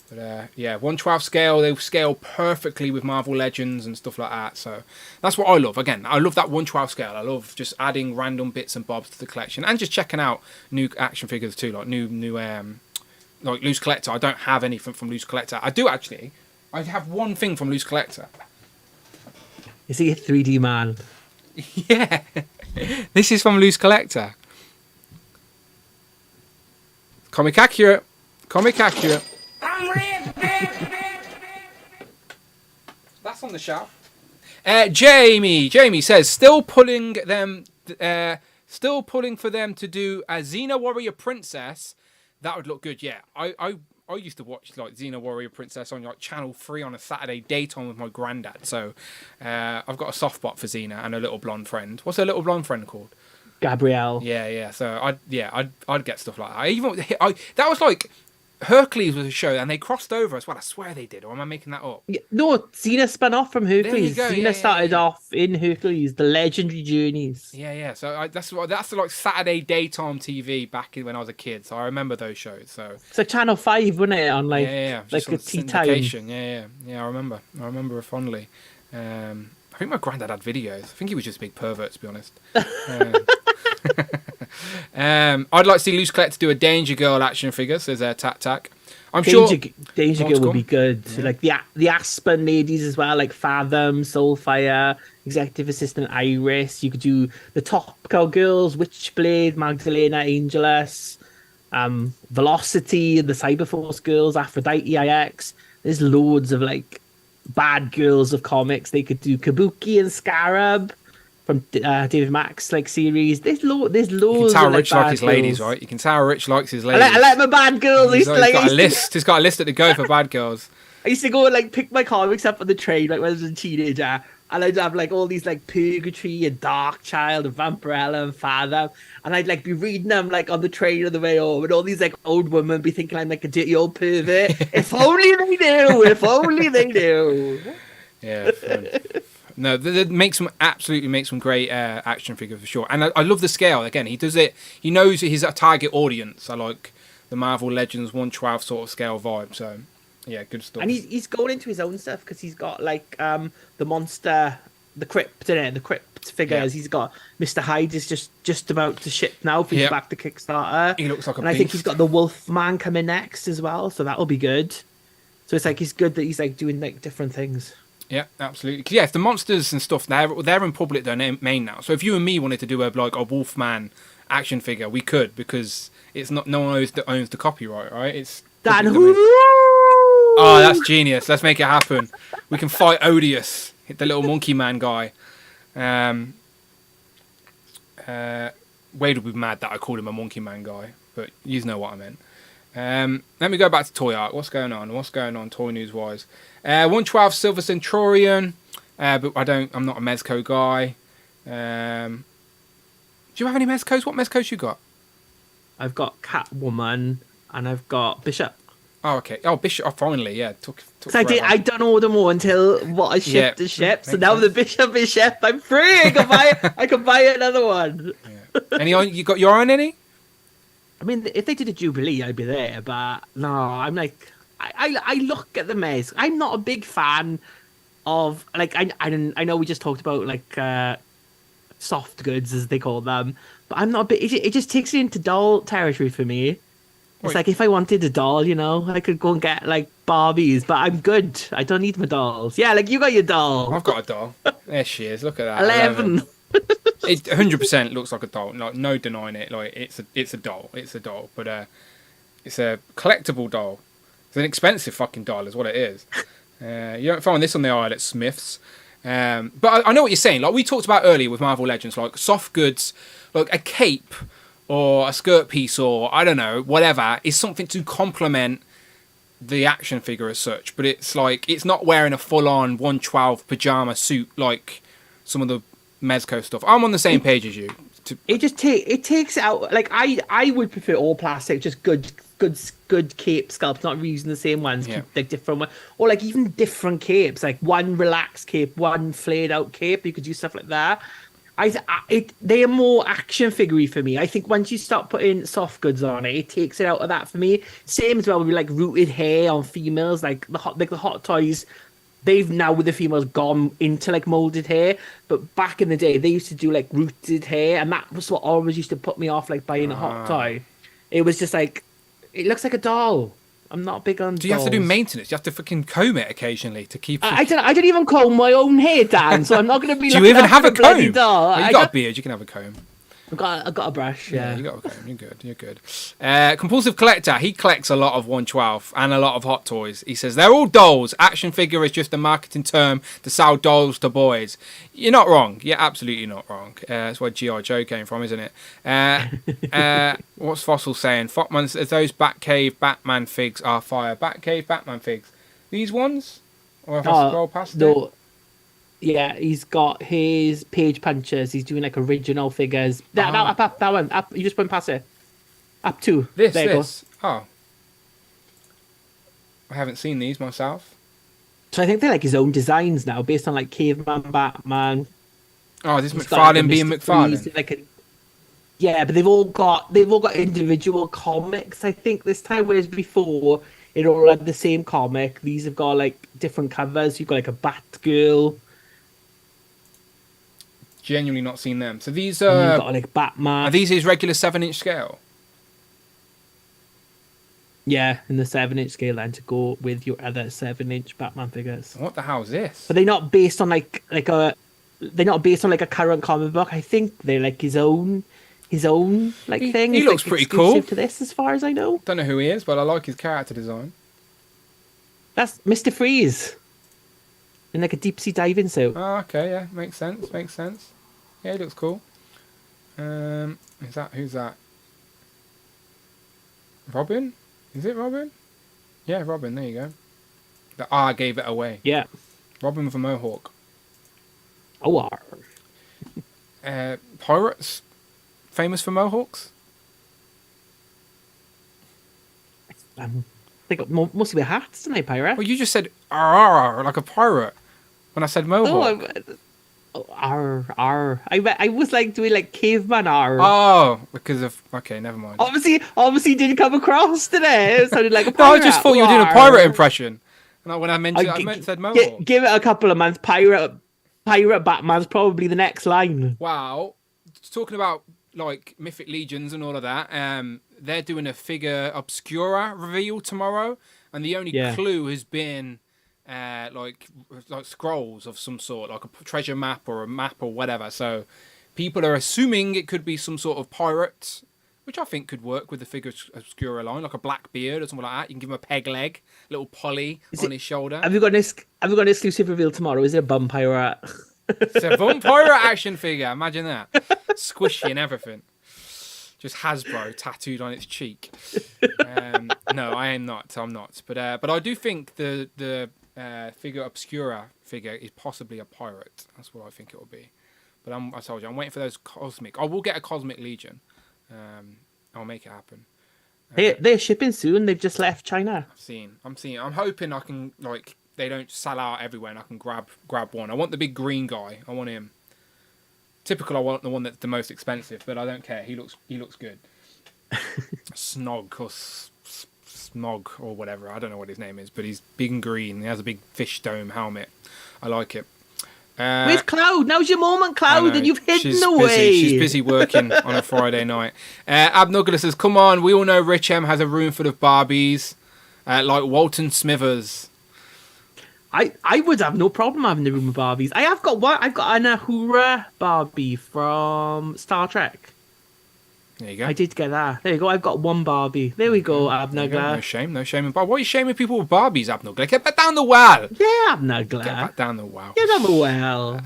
But yeah, 1/12 scale. They scale perfectly with Marvel Legends and stuff like that. So that's what I love. Again, I love that 1/12 scale. I love just adding random bits and bobs to the collection and just checking out new action figures too, like new like Loose Collector. I don't have anything from Loose Collector. I do actually. I have one thing from Loose Collector. Is he a 3D man? Yeah, this is from Loose Collector. Comic accurate. That's on the shelf. Jamie says still pulling for them to do a Xena Warrior Princess. That would look good. Yeah, I used to watch like Xena Warrior Princess on like Channel 3 on a Saturday daytime with my granddad. So I've got a soft spot for Xena and a little blonde friend. What's her little blonde friend called? Gabrielle. Yeah. So I'd get stuff like that. That was like Hercules was a show and they crossed over as well. I swear they did. Or am I making that up? Yeah, no, Xena spun off from Hercules. There you go. Xena started off in Hercules, the Legendary Journeys. Yeah. So that's the like Saturday daytime TV back when I was a kid. So I remember those shows. So it's like Channel 5, wasn't it? On like like a tea time. Yeah. I remember it fondly. I think my granddad had videos. I think he was just a big pervert, to be honest. I'd like to see Loose Collector do a Danger Girl action figure. Says Tac. Danger Girl would be good. Yeah. So like the Aspen ladies as well, like Fathom, Soulfire, Executive Assistant Iris. You could do the Top Girl girls, Witchblade, Magdalena, Angelus, Velocity, the Cyberforce girls, Aphrodite IX. There's loads of like bad girls of comics. They could do Kabuki and Scarab from David Mack's like series. There's loads. You can tell of, Rich likes his girls. ladies, right? You can tell Rich likes his ladies. I like my bad girls. He's got a list. He's got a list at the go for bad girls. I used to go and like pick my comics up on the train like when I was a teenager, and I'd have like all these like Purgatory and Dark Child and Vampirella and Fathom, and I'd like be reading them like on the train on the way home, and all these like old women be thinking I'm like a dirty old pervert. If only they knew. If only they knew. Yeah. No, that makes some great action figures for sure, and I love the scale. Again, he does it. He knows his target audience. I like the Marvel Legends 1/12 sort of scale vibe. So, yeah, good stuff. And he's going into his own stuff because he's got like the monster, the Crypt, isn't it? The Crypt sculpt figures. He's got Mr. Hyde is just about to ship now. He's back to Kickstarter. He looks like a and I think he's got the Wolfman coming next as well, so that'll be good. So it's like it's good that he's like doing like different things. Yeah, absolutely. 'Cause, yeah, if the monsters and stuff they're in public domain now. So if you and me wanted to do a Wolfman action figure, we could, because it's not no one owns the copyright, right? It's Dan, oh, that's genius. Let's make it happen. We can fight Odious, the little monkey man guy. Wade would be mad that I called him a monkey man guy, but you know what I meant. Let me go back to toy art. What's going on? What's going on toy news wise? 112 Silver Centurion, but I'm not a Mezco guy. Do you have any Mezcos? What Mezcos you got? I've got Catwoman and I've got Bishop. Oh, okay. Oh, Bishop. Oh, finally, yeah. Took I don't order more until what I shipped is shipped. So now the Bishop is shipped. I'm free. I can buy another one. Yeah. Any you got your own any? I mean, if they did a Jubilee, I'd be there. But no, I'm like, I look at the Mez. I'm not a big fan of like I know we just talked about like soft goods as they call them, but I'm not a bit. It just takes it into doll territory for me. It's like if I wanted a doll, you know, I could go and get like Barbies, but I'm good. I don't need my dolls. Yeah, like you got your doll. I've got a doll. There she is. Look at that. 11. It 100% looks like a doll. Like no denying it. Like it's a doll. It's a doll, but it's a collectible doll. It's an expensive fucking doll, is what it is. You don't find this on the aisle at Smith's. But I know what you're saying. Like we talked about earlier with Marvel Legends, like soft goods, like a cape or a skirt piece or I don't know, whatever, is something to complement the action figure as such. But it's like it's not wearing a full-on 112 pajama suit like some of the Mezco stuff. I'm on the same page as you. It just takes out like I would prefer all plastic, just good cape sculpts, not reusing the same ones, keep like different ones, or like even different capes, like one relaxed cape, one flared out cape. You could do stuff like that. They are more action figure-y for me. I think once you start putting soft goods on it, it takes it out of that for me. Same as well with like rooted hair on females, like the Hot Toys. They've now with the females gone into like molded hair, but back in the day they used to do like rooted hair, and that was what always used to put me off like buying a Hot Toy. It was just like it looks like a doll. I'm not big on. Do you have to do maintenance? You have to fucking comb it occasionally to keep. I don't even comb my own hair, Dan. So I'm not going to be. Do you even have a comb? Doll. Well, you got a beard. You can have a comb. I've got a brush. Yeah, you got a comb. You're good. Compulsive collector. He collects a lot of 112 and a lot of Hot Toys. He says they're all dolls. Action figure is just a marketing term to sell dolls to boys. You're not wrong. You're absolutely not wrong. That's where G.I. Joe came from, isn't it? What's Fossil saying? Fopman says those Batcave Batman figs are fire. Batcave Batman figs. These ones? Or if I scroll past it? Yeah, he's got his page punchers. He's doing like original figures. That one. Up. You just went past it. Up two. This. Oh. I haven't seen these myself. So I think they're like his own designs now, based on like Caveman Batman. Oh, this McFarlane being McFarlane. Yeah, but they've all got individual comics. I think this time, whereas before it all had the same comic. These have got like different covers. You've got like a Batgirl. Genuinely not seen them. So these you've got like Batman. Are these his regular 7-inch scale? Yeah, in the 7-inch scale, then to go with your other 7-inch Batman figures. What the hell is this? But they're not based on like a current comic book. I think they're like his own like thing. He looks like pretty cool. To this, as far as I know. Don't know who he is, but I like his character design. That's Mr. Freeze in like a deep sea diving suit. Oh, okay, yeah, makes sense. Yeah, he looks cool. Who's that? Robin? Is it Robin? Yeah, Robin. There you go. The R gave it away. Yeah. Robin with a mohawk. Oh. Pirates, famous for mohawks. They got mostly wear hats, don't they, pirate? Well, you just said R like a pirate when I said mohawk. I was like doing like caveman R. Oh, because of never mind. Obviously didn't come across today. It sounded like a pirate. No, I just thought you were doing a pirate impression. And when I said mohawk. Give it a couple of months. Pirate Pirate Batman's probably the next line. Wow. Talking about like Mythic Legions and all of that, they're doing a figure obscura reveal tomorrow, and the only clue has been like scrolls of some sort, like a treasure map or a map or whatever. So people are assuming it could be some sort of pirate, which I think could work with the figure obscura line, like a black beard or something like that. You can give him a peg leg, little Polly on his shoulder. Have you got an exclusive reveal tomorrow? Is it a bum pirate? It's a vampire action figure. Imagine that. Squishy and everything. Just Hasbro tattooed on its cheek. No, I am not. I'm not. But I do think the figure obscura figure is possibly a pirate. That's what I think it will be. But I told you, I'm waiting for those cosmic. I will get a cosmic legion. I'll make it happen. They're shipping soon. They've just left China. I'm seeing. I'm hoping I can like. They don't sell out everywhere and I can grab one. I want the big green guy. I want him. Typical, I want the one that's the most expensive, but I don't care. He looks good. Snog or Smog or whatever. I don't know what his name is, but he's big and green. He has a big fish dome helmet. I like it. Where's Cloud? Now's your moment, Cloud, and you've hidden away. She's busy working on a Friday night. Abnugula says, come on, we all know Rich M has a room full of Barbies, like Walton Smithers. I would have no problem having a room of Barbies. I've got an Ahura Barbie from Star Trek. There you go. I did get that. There you go. I've got one Barbie. There we go, Abnugla. No shame. Why are you shaming people with Barbies, Abnugla? Get back down the well. Yeah, Abnugla. Get back down the well. Get on the well.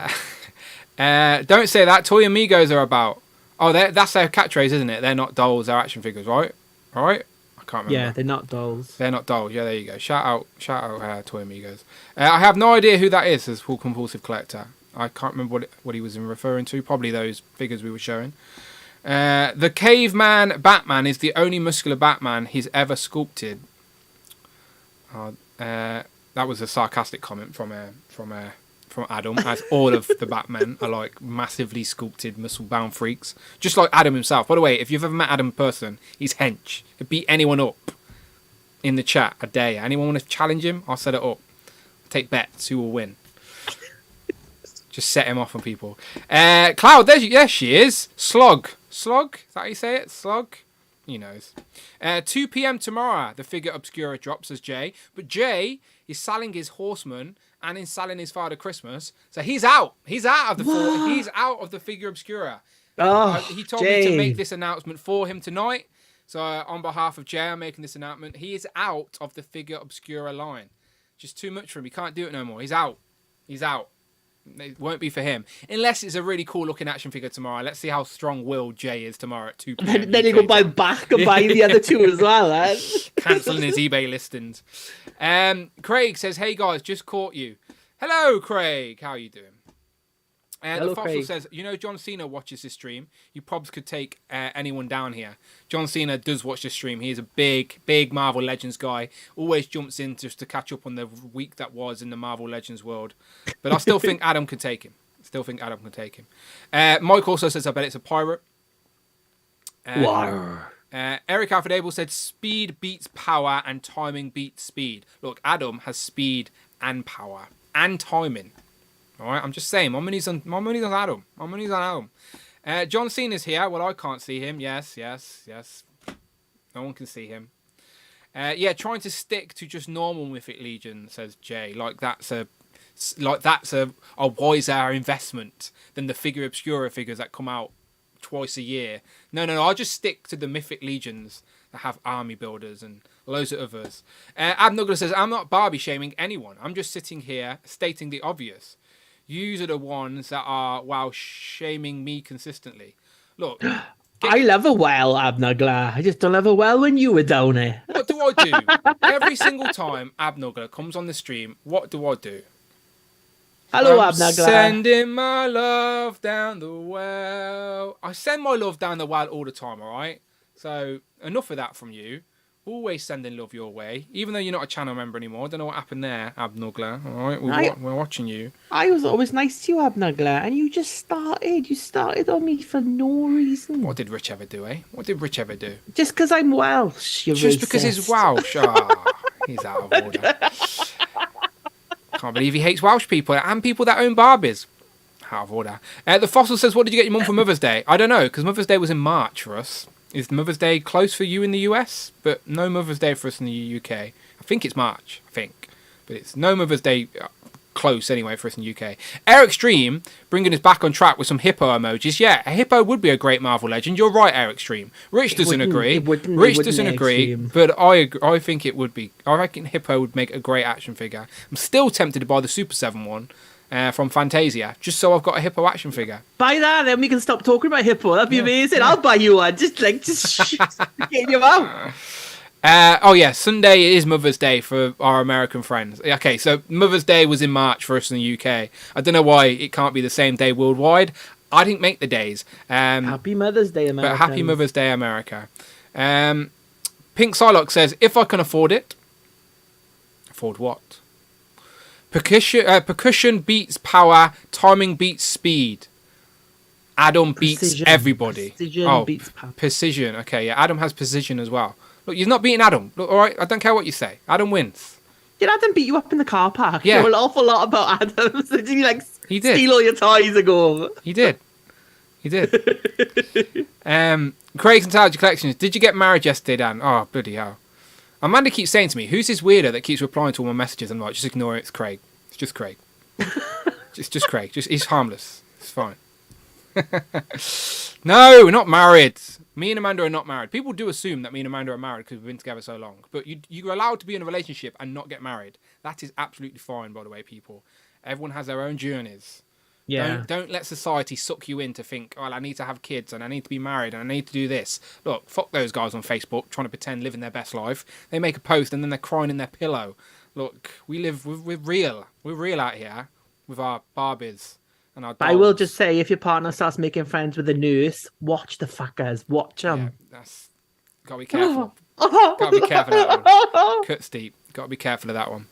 Don't say that. Toy Amigos are about. Oh, that's their catchphrase, isn't it? They're not dolls. They're action figures, right? All right. I can't remember. Yeah, they're not dolls. They're not dolls. Yeah, there you go. Shout out, Toy Amigos. I have no idea who that is, says Full Compulsive Collector. I can't remember what he was referring to. Probably those figures we were showing. The Caveman Batman is the only muscular Batman he's ever sculpted. That was a sarcastic comment from Adam, as all of the Batmen are like massively sculpted, muscle-bound freaks, just like Adam himself. By the way, if you've ever met Adam in person, he's hench. He'd beat anyone up in the chat. I dare you. Anyone want to challenge him? I'll set it up. Take bets who will win. Just set him off on people. Cloud, yes, she is. Slog, is that how you say it? Slog? He knows. 2 p.m. tomorrow, the figure obscura drops, as Jay. But Jay is selling his horseman and in selling his Father Christmas. So he's out. He's out of the figure obscura. He told me to make this announcement for him tonight. So on behalf of Jay, I'm making this announcement. He is out of the figure obscura line. Just too much for him. He can't do it no more. He's out. It won't be for him. Unless it's a really cool looking action figure tomorrow. Let's see how strong-willed Jay is tomorrow at 2 p.m. Then he go back and buy the other two as well. Cancelling his eBay listings. Craig says, hey guys, just caught you. Hello, Craig. How are you doing? Hello, the Fossil Craig. says, John Cena watches this stream. You probs could take anyone down here. John Cena does watch this stream. He is a big Marvel Legends guy. Always jumps in just to catch up on the week that was in the Marvel Legends world. But I still think Adam could take him. Mike also says, I bet it's a pirate. Eric Alfred said, speed beats power and timing beats speed. Look, Adam has speed and power and timing. All right, I'm just saying, my money's on Adam. John Cena's here. Well, I can't see him. Yes. No one can see him. Trying to stick to just normal Mythic Legion, says Jay. Like that's a wiser investment than the figure obscura figures that come out twice a year. No, I'll just stick to the Mythic Legions that have army builders and loads of others. Abnugler says, I'm not Barbie shaming anyone. I'm just sitting here stating the obvious. Yous are the ones that are, shaming me consistently. Look. I love a well, Abnugler. I just don't love a well when you were down here. What do I do? Every single time Abnugler comes on the stream, what do I do? Hello, I'm Abnugler. Sending my love down the well. I send my love down the well all the time, all right? So enough of that from you. Always sending love your way, even though you're not a channel member anymore. I don't know what happened there, Abnugler. All right, we're watching you. I was always nice to you, Abnugler, and you just started. You started on me for no reason. What did Rich ever do, eh? What did Rich ever do? Just because I'm Welsh, you're Just racist. because he's Welsh. He's out of order. Can't believe he hates Welsh people and people that own Barbies. Out of order. The Fossil says, what did you get your mum for Mother's Day? I don't know, because Mother's Day was in March for us. Is Mother's Day close for you in the US? But no Mother's Day for us in the UK. I think it's March, But it's no Mother's Day close anyway for us in the UK. Eric Stream bringing us back on track with some hippo emojis. Yeah, a hippo would be a great Marvel legend. You're right, Eric Stream. Rich doesn't agree. Rich doesn't agree, but I think it would be. I reckon hippo would make a great action figure. I'm still tempted to buy the Super 7 one from Fantasia, just so I've got a hippo action figure. Buy that, then we can stop talking about hippo. That'd be amazing. I'll buy you one. Just get your mouth. Sunday is Mother's Day for our American friends. Okay, so Mother's Day was in March for us in the UK. I don't know why it can't be the same day worldwide. I didn't make the days. Happy Mother's Day, America. But happy Mother's Day, America. Pink Psylocke says, if I can afford it. Afford what? Percussion beats power, timing beats speed. Adam beats everybody. Precision beats power. Precision. Okay, yeah, Adam has precision as well. Look, you're not beating Adam. Look, all right, I don't care what you say. Adam wins. Did Adam beat you up in the car park? Yeah. You know an awful lot about Adam. So did he did. Steal all your toys and go over? He did. Craig's Nostalgia Collections. Did you get married yesterday, Dan? Oh, bloody hell. Amanda keeps saying to me, who's this weirdo that keeps replying to all my messages? I'm like, just ignore it. It's Craig. It's just Craig. just Craig. He's harmless. It's fine. No, we're not married. Me and Amanda are not married. People do assume that me and Amanda are married because we've been together so long. But you're allowed to be in a relationship and not get married. That is absolutely fine, by the way, people. Everyone has their own journeys. Yeah. Don't let society suck you in to think, oh, I need to have kids and I need to be married and I need to do this. Look, fuck those guys on Facebook trying to pretend living their best life. They make a post and then they're crying in their pillow. Look, we're real. We're real out here with our Barbies. But I will just say, if your partner starts making friends with a nurse, watch the fuckers. Watch them. Yeah, that's... Gotta be careful. Gotta be careful of that one. Cut steep. Gotta be careful of that one.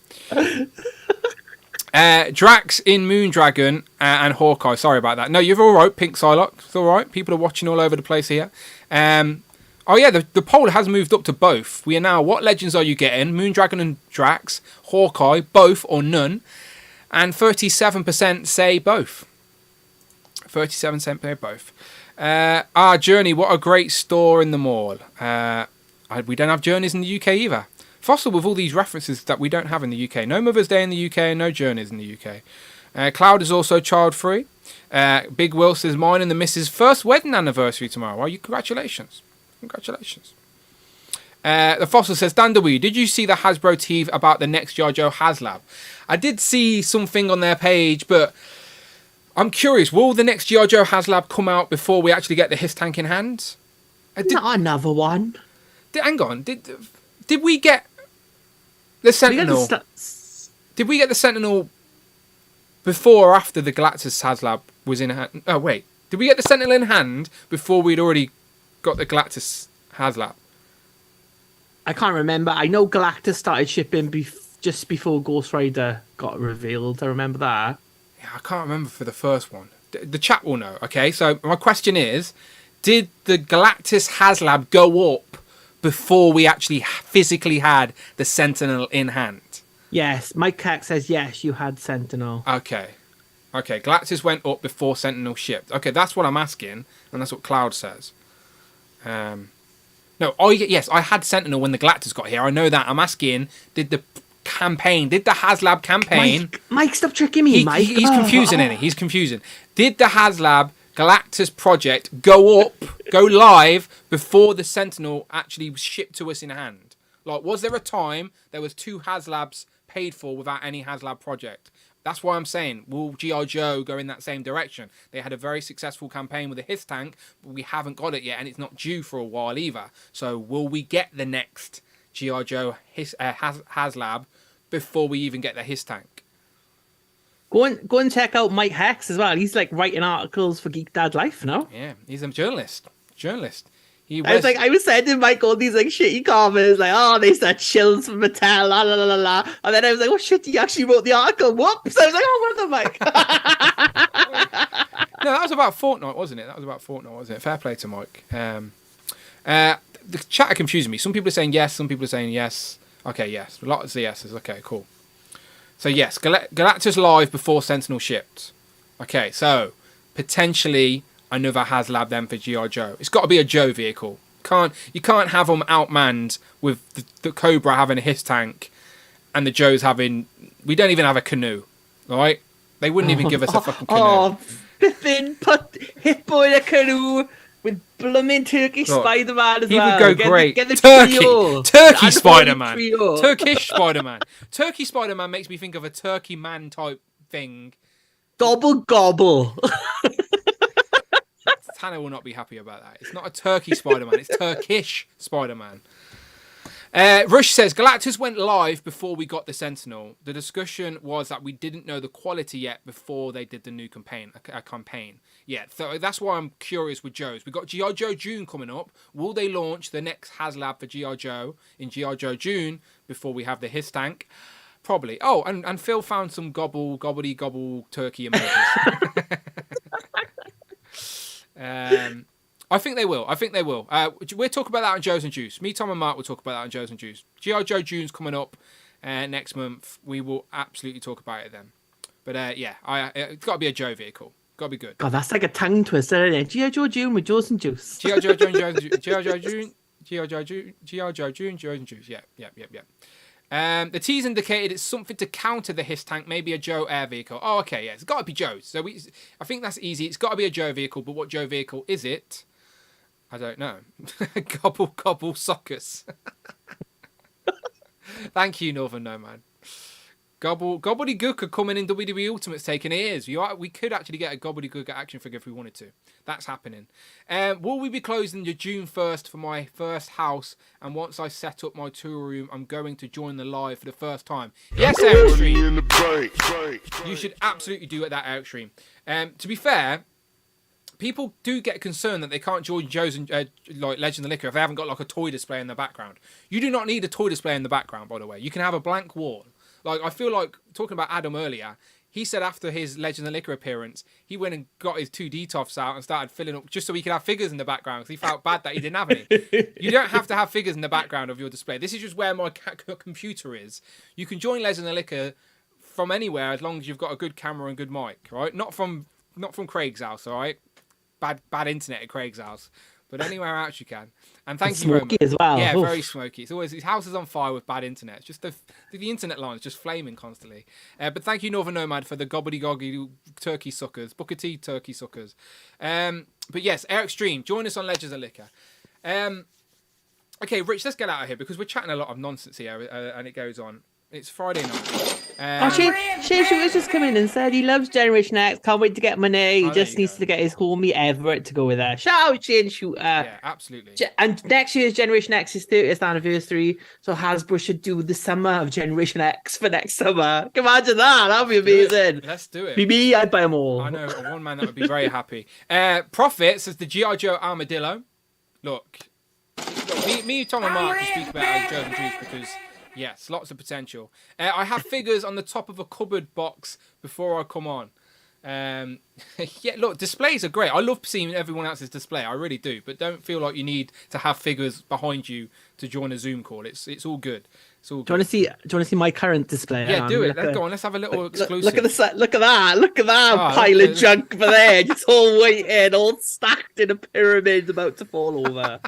Drax in Moondragon and Hawkeye. Sorry about that. No, you're all right, Pink Psylocke. It's all right. People are watching all over the place here. The poll has moved up to both. We are now, what legends are you getting? Moondragon and Drax, Hawkeye, both or none. And 37% say both. 37% say both. Our Journey, what a great store in the mall. We don't have Journeys in the UK either. Fossil with all these references that we don't have in the UK. No Mother's Day in the UK and no Journeys in the UK. Cloud is also child-free. Big Will says, mine and the missus' first wedding anniversary tomorrow. Well, congratulations. Congratulations. The Fossil says, Dan W, did you see the Hasbro tease about the next Joe Haslab? I did see something on their page, but I'm curious, will the next Joe Haslab come out before we actually get the His Tank in hand? Not another one. Hang on. Did we get the Sentinel? Did we get the Sentinel before or after the Galactus Haslab was in hand? Oh, wait. Did we get the Sentinel in hand before we'd already got the Galactus Haslab? I can't remember. I know Galactus started shipping just before Ghost Rider got revealed. I remember that. Yeah, I can't remember for the first one. The chat will know. Okay, so my question is, did the Galactus Haslab go up before we actually physically had the Sentinel in hand? Yes, Mike Cack says yes, you had Sentinel. Okay, Galactus went up before Sentinel shipped. Okay, that's what I'm asking, and that's what Cloud says. No, I had Sentinel when the Galactus got here. I know that. I'm asking, did the Haslab campaign... Mike, stop tricking me, Mike. He's confusing, isn't he? He's confusing. Did the Haslab Galactus project go live before the Sentinel actually was shipped to us in hand? Like, was there a time there was 2 Haslabs paid for without any Haslab project? That's why I'm saying, will G.I. Joe go in that same direction? They had a very successful campaign with the His Tank, but we haven't got it yet, and it's not due for a while either. So will we get the next G.I. Joe Haslab before we even get the His Tank? Go and check out Mike Hex as well. He's like writing articles for Geek Dad Life, no? Yeah, he's a journalist. I was sending Mike all these like shitty comments, like, oh, they said chills from Mattel, la la la la. And then I was like, oh shit, he actually wrote the article. Whoops! I was like, oh, what the Mike? No, that was about Fortnite, wasn't it? Fair play to Mike. The chat are confusing me. Some people are saying yes, some people are saying yes. Okay, yes. A lot of the yeses. Okay, cool. So yes, Galactus live before Sentinel shipped. Okay, so potentially another Haslab then for G.I. Joe. It's got to be a Joe vehicle. You can't have them outmanned with the Cobra having a his tank and the Joes having... We don't even have a canoe, right? They wouldn't even give us a fucking canoe. Oh, flipping put Hippo in a canoe with blooming Turkish Spider-Man as he well. He would go great. Get the Turkey Spider-Man. Turkish Spider-Man. Turkey Spider-Man makes me think of a turkey man type thing. Gobble. Tanner will not be happy about that. It's not a turkey Spider-Man. It's Turkish Spider-Man. Rush says, Galactus went live before we got the Sentinel. The discussion was that we didn't know the quality yet before they did the new campaign. Yeah, so that's why I'm curious with Joe's. We've got G.I. Joe June coming up. Will they launch the next Haslab for G.I. Joe in G.I. Joe June before we have the his tank? Probably. Oh, and Phil found some gobble turkey emojis. I think they will. We'll talk about that on Joe's and Juice. Me, Tom, and Mark will talk about that on Joe's and Juice. G.I. Joe June's coming up next month. We will absolutely talk about it then. But it's got to be a Joe vehicle. Got to be good. God, that's like a tongue twister, isn't it? G.I. Joe June with Joe's and Juice. G.I. Joe June, G.I. Joe June, G.I. Joe June, Joe's and Juice. Yeah. The tease indicated it's something to counter the his tank, maybe a Joe air vehicle. Oh, okay, yeah, it's got to be Joe's. So I think that's easy. It's got to be a Joe vehicle, but what Joe vehicle is it? I don't know. Gobble suckers. Thank you, Northern Nomad. Gobbledygook are coming in WWE Ultimates taking ears. We could actually get a Gobbledygook action figure if we wanted to. That's happening. Will we be closing the June 1st for my first house? And once I set up my tour room, I'm going to join the live for the first time. Yes, Eric Stream. You should absolutely do that, Eric Stream. To be fair, people do get concerned that they can't join Joe's and like Legend of Liquor if they haven't got like a toy display in the background. You do not need a toy display in the background, by the way. You can have a blank wall. Like, I feel like, talking about Adam earlier, he said after his Legend of Liquor appearance, he went and got his 2D toffs out and started filling up just so he could have figures in the background because he felt bad that he didn't have any. You don't have to have figures in the background of your display. This is just where my computer is. You can join Legend of Liquor from anywhere as long as you've got a good camera and good mic, right? Not from Craig's house, all right? Bad internet at Craig's house. But anywhere else you can. And thank you very much. Smoky as well. Yeah, Oof. very smoky. It's always, his house is on fire with bad internet. It's just the internet line is just flaming constantly. But thank you, Northern Nomad, for the gobbledygoggy turkey suckers, Booker T turkey suckers. But yes, Eric Stream, join us on Legends of Liquor. Okay, Rich, let's get out of here because we're chatting a lot of nonsense here, and it goes on. It's Friday night. Shane was just come in and said he loves Generation X. Can't wait to get money. He just needs go. to get his homie Everett to go with her. Shout out Shane Shooter. Yeah, absolutely. And next year's Generation X's 30th anniversary, so Hasbro should do the summer of Generation X for next summer. Can you imagine that? That'd be amazing. Let's do it. Be me, I'd buy them all. I know one man that would be very happy. Profit says the G.I. Joe Armadillo. Look, me, Tom, and Mark can speak about Joe and Juice because. Yes, lots of potential. I have figures on the top of a cupboard box before I come on. Yeah, look, displays are great. I love seeing everyone else's display. I really do. But don't feel like you need to have figures behind you to join a Zoom call. It's all good. It's all good. Do you want to see my current display? Yeah, do it. Let's go on. Let's have a little exclusive. Look at that pile of junk for there. Just all waiting, all stacked in a pyramid, about to fall over.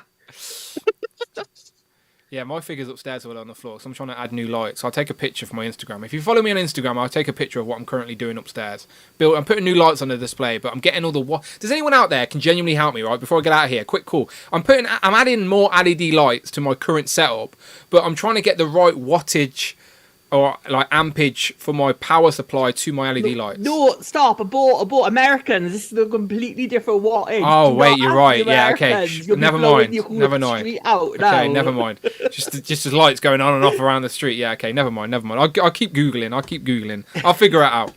Yeah, my figures upstairs are on the floor, so I'm trying to add new lights. So I'll take a picture for my Instagram. If you follow me on Instagram, I'll take a picture of what I'm currently doing upstairs. I'm putting new lights on the display, but I'm getting all the... Does anyone out there can genuinely help me, right, before I get out of here? Quick call. I'm adding more LED lights to my current setup, but I'm trying to get the right wattage or like ampage for my power supply to my LED lights. No, stop. I bought Americans. This is a completely different wattage. Oh, wait, you're right. Yeah, okay. Never mind. Never mind. Okay, never mind. Just as lights going on and off around the street. Yeah, okay, never mind. I'll keep Googling. I'll figure it out.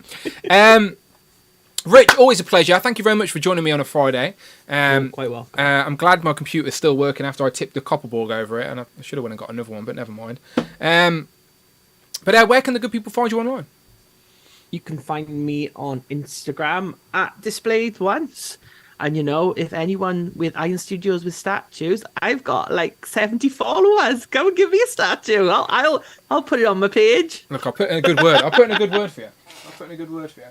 Rich, always a pleasure. Thank you very much for joining me on a Friday. Quite well. I'm glad my computer's still working after I tipped the Copperborg over it, and I should have went and got another one, but never mind. But where can the good people find you online? You can find me on Instagram at Displayed Once. And if anyone with Iron Studios with statues, I've got like 70 followers. Come and give me a statue. I'll put it on my page. Look, I'll put in a good word. I'll put in a good word for you.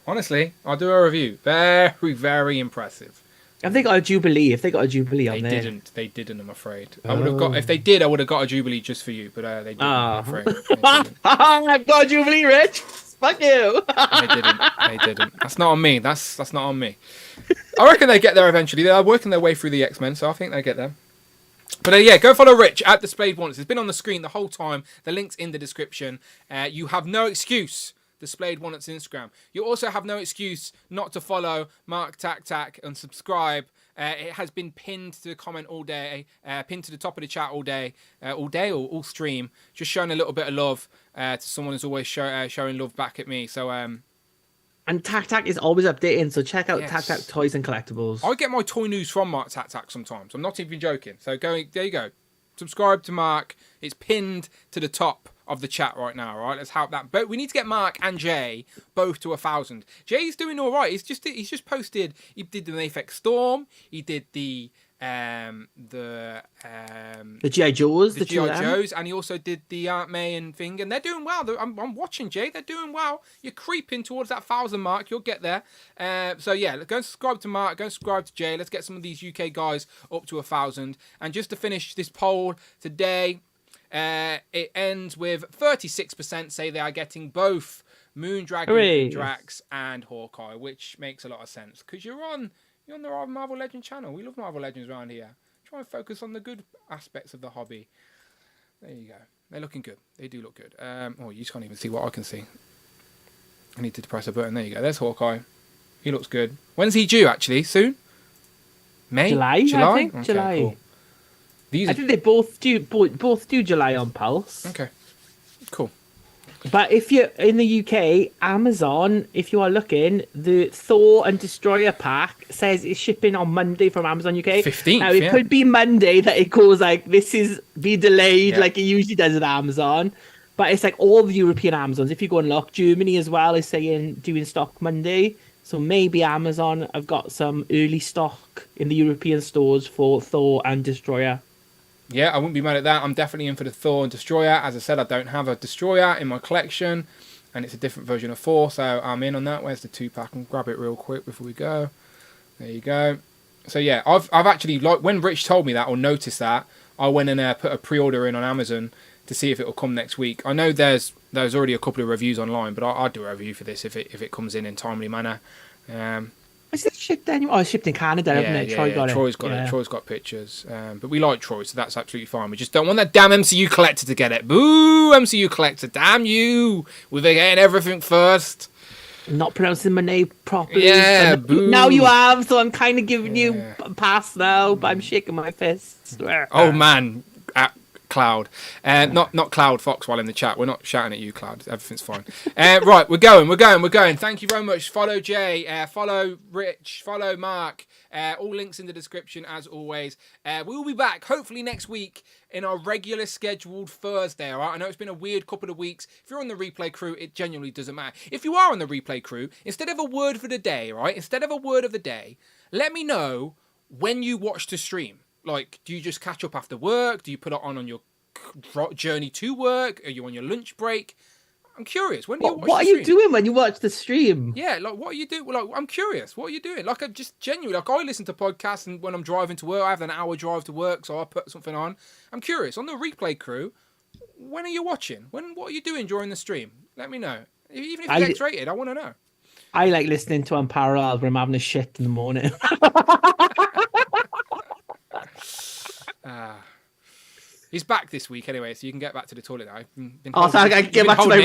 Honestly, I'll do a review. Very, very impressive. Have they got a Jubilee? If they got a Jubilee on there, They didn't. I'm afraid. I would have got. If they did, I would have got a Jubilee just for you. But they didn't. I'm afraid. They didn't. I've got a Jubilee, Rich. Fuck you. They didn't. That's not on me. That's not on me. I reckon they get there eventually. They are working their way through the X-Men, so I think they get there. But yeah, go follow Rich at Displayed Once. It's been on the screen the whole time. The link's in the description. You have no excuse. Displayed Once Instagram. You also have no excuse not to follow Mark Tac Tac and subscribe. It has been pinned to the comment all day, pinned to the top of the chat all day or all stream. Just showing a little bit of love to someone who's always showing love back at me. So and Tac Tac is always updating, so check out Tac Tac Toys and Collectibles. I get my toy news from Mark Tac Tac sometimes. I'm not even joking. So there you go. Subscribe to Mark. It's pinned to the top of the chat right now, right? Let's help that. But we need to get Mark and Jay both to 1,000. Jay's doing all right. He's just posted. He did the Mayfex Storm. He did the G.I. Joes, the G.I. Joes, and he also did the Aunt May and thing, and they're doing well. I'm watching, Jay. They're doing well. You're creeping towards that 1,000 mark. You'll get there. So yeah, go and subscribe to Mark. Go and subscribe to Jay. Let's get some of these UK guys up to 1,000. And just to finish this poll today, it ends with 36% say they are getting both Moon, Dragon, Drax, and Hawkeye, which makes a lot of sense because you're on the Marvel Legends channel. We love Marvel Legends around here. Try and focus on the good aspects of the hobby. There you go. They're looking good. They do look good. You just can't even see what I can see. I need to press a button. There you go. There's Hawkeye. He looks good. When's he due, actually? Soon? May? July? I think. Okay, July. cool. I think they both do July on Pulse. Okay. Cool. But if you're in the UK, Amazon, if you are looking, the Thor and Destroyer pack says it's shipping on Monday from Amazon UK. 15th, now, it could be Monday that it goes like, this is be delayed like it usually does at Amazon. But it's like all the European Amazons. If you go and look, Germany as well is saying doing stock Monday. So maybe Amazon have got some early stock in the European stores for Thor and Destroyer. Yeah, I wouldn't be mad at that. I'm definitely in for the Thor and Destroyer. As I said, I don't have a Destroyer in my collection, and it's a different version of Thor, so I'm in on that. Where's the 2-pack? I'll grab it real quick before we go. There you go. So yeah, I've actually, like, when Rich told me that or noticed that, I went and put a pre-order in on Amazon to see if it will come next week. I know there's already a couple of reviews online, but I'll do a review for this if it comes in timely manner. Is it shipped anywhere? Oh, it's shipped in Canada, haven't it? Troy got Troy's got it. Troy's got pictures. But we like Troy, so that's absolutely fine. We just don't want that damn MCU collector to get it. Boo, MCU collector. Damn you. We're getting everything first. Not pronouncing my name properly. Yeah, boo. Now you have, so I'm kind of giving you a pass now, but I'm shaking my fists. Oh, man. Cloud. Not Cloud Fox while in the chat. We're not shouting at you, Cloud. Everything's fine. Right, we're going. Thank you very much. Follow Jay, follow Rich, follow Mark. All links in the description as always. We'll be back hopefully next week in our regular scheduled Thursday, all right? I know it's been a weird couple of weeks. If you're on the replay crew, it genuinely doesn't matter. If you are on the replay crew, instead of a word for the day, right? Instead of a word of the day, let me know when you watch the stream. Like, do you just catch up after work? Do you put it on your journey to work? Are you on your lunch break? I'm curious. When do you watch What the are stream? you doing when you watch the stream? Yeah, like, what are you doing? Like, I'm curious. What are you doing? Like, I'm just genuinely, like, I listen to podcasts, and when I'm driving to work, I have an hour drive to work, so I put something on. I'm curious. On the replay crew, when are you watching? What are you doing during the stream? Let me know. Even if it's X-rated, I want to know. I like listening to Unparalleled when I'm having a shit in the morning. He's back this week anyway, so you can get back to the toilet now. I can get back to my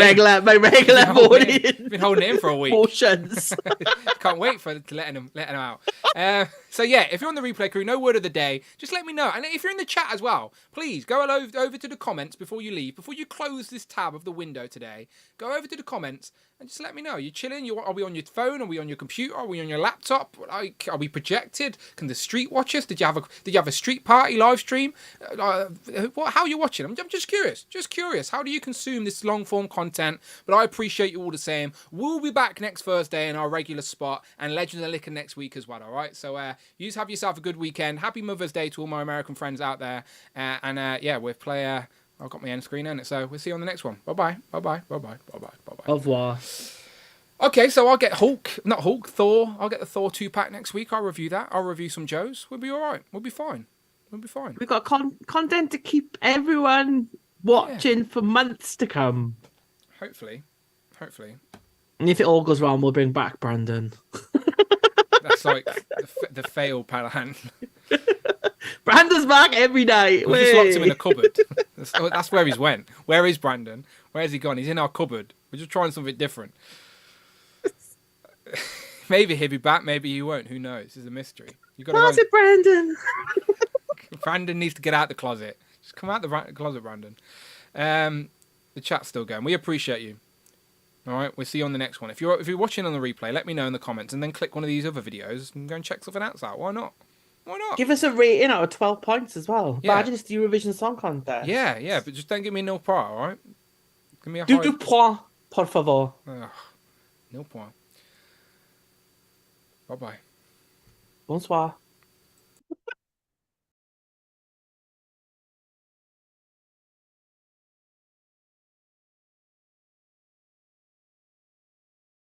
regular morning. Been holding it in for a week. Motions. Can't wait to letting him out. So yeah, if you're on the replay crew, no word of the day, just let me know. And if you're in the chat as well, please go over to the comments before you leave, before you close this tab of the window today. Go over to the comments and just let me know. You're chilling? Are we on your phone? Are we on your computer? Are we on your laptop? Like, are we projected? Can the street watch us? Did you have a street party live stream? How are you watching? I'm just curious. Just curious. How do you consume this long form content? But I appreciate you all the same. We'll be back next Thursday in our regular spot, and Legends of Liquor next week as well. All right. So you have yourself a good weekend. Happy Mother's Day to all my American friends out there. We'll play. I've got my end screen in it, so we'll see you on the next one. Bye bye. Bye bye. Bye bye. Bye bye. Bye bye. Au revoir. Okay, so I'll get Thor. I'll get the Thor 2-pack next week. I'll review that. I'll review some Joes. We'll be all right. We'll be fine. We'll be fine. We've got content to keep everyone watching for months to come. Hopefully. And if it all goes wrong, we'll bring back Brandon. That's like the fail plan. Brandon's back every night. We just locked him in a cupboard. That's where he's went. Where is Brandon? Where has he gone? He's in our cupboard. We're just trying something different. Maybe he'll be back. Maybe he won't. Who knows? It's a mystery. You got Closet Brandon. Brandon needs to get out the closet. Just come out the closet, Brandon. The chat's still going. We appreciate you. All right, we'll see you on the next one. If you're watching on the replay, let me know in the comments, and then click one of these other videos and go and check something else out. Why not? Why not? Give us a rating out of 12 points as well. Yeah. Imagine it's the Eurovision Song Contest. Yeah, but just don't give me no point, all right? Give me a Du point, por favor. No point. Bye-bye. Bonsoir.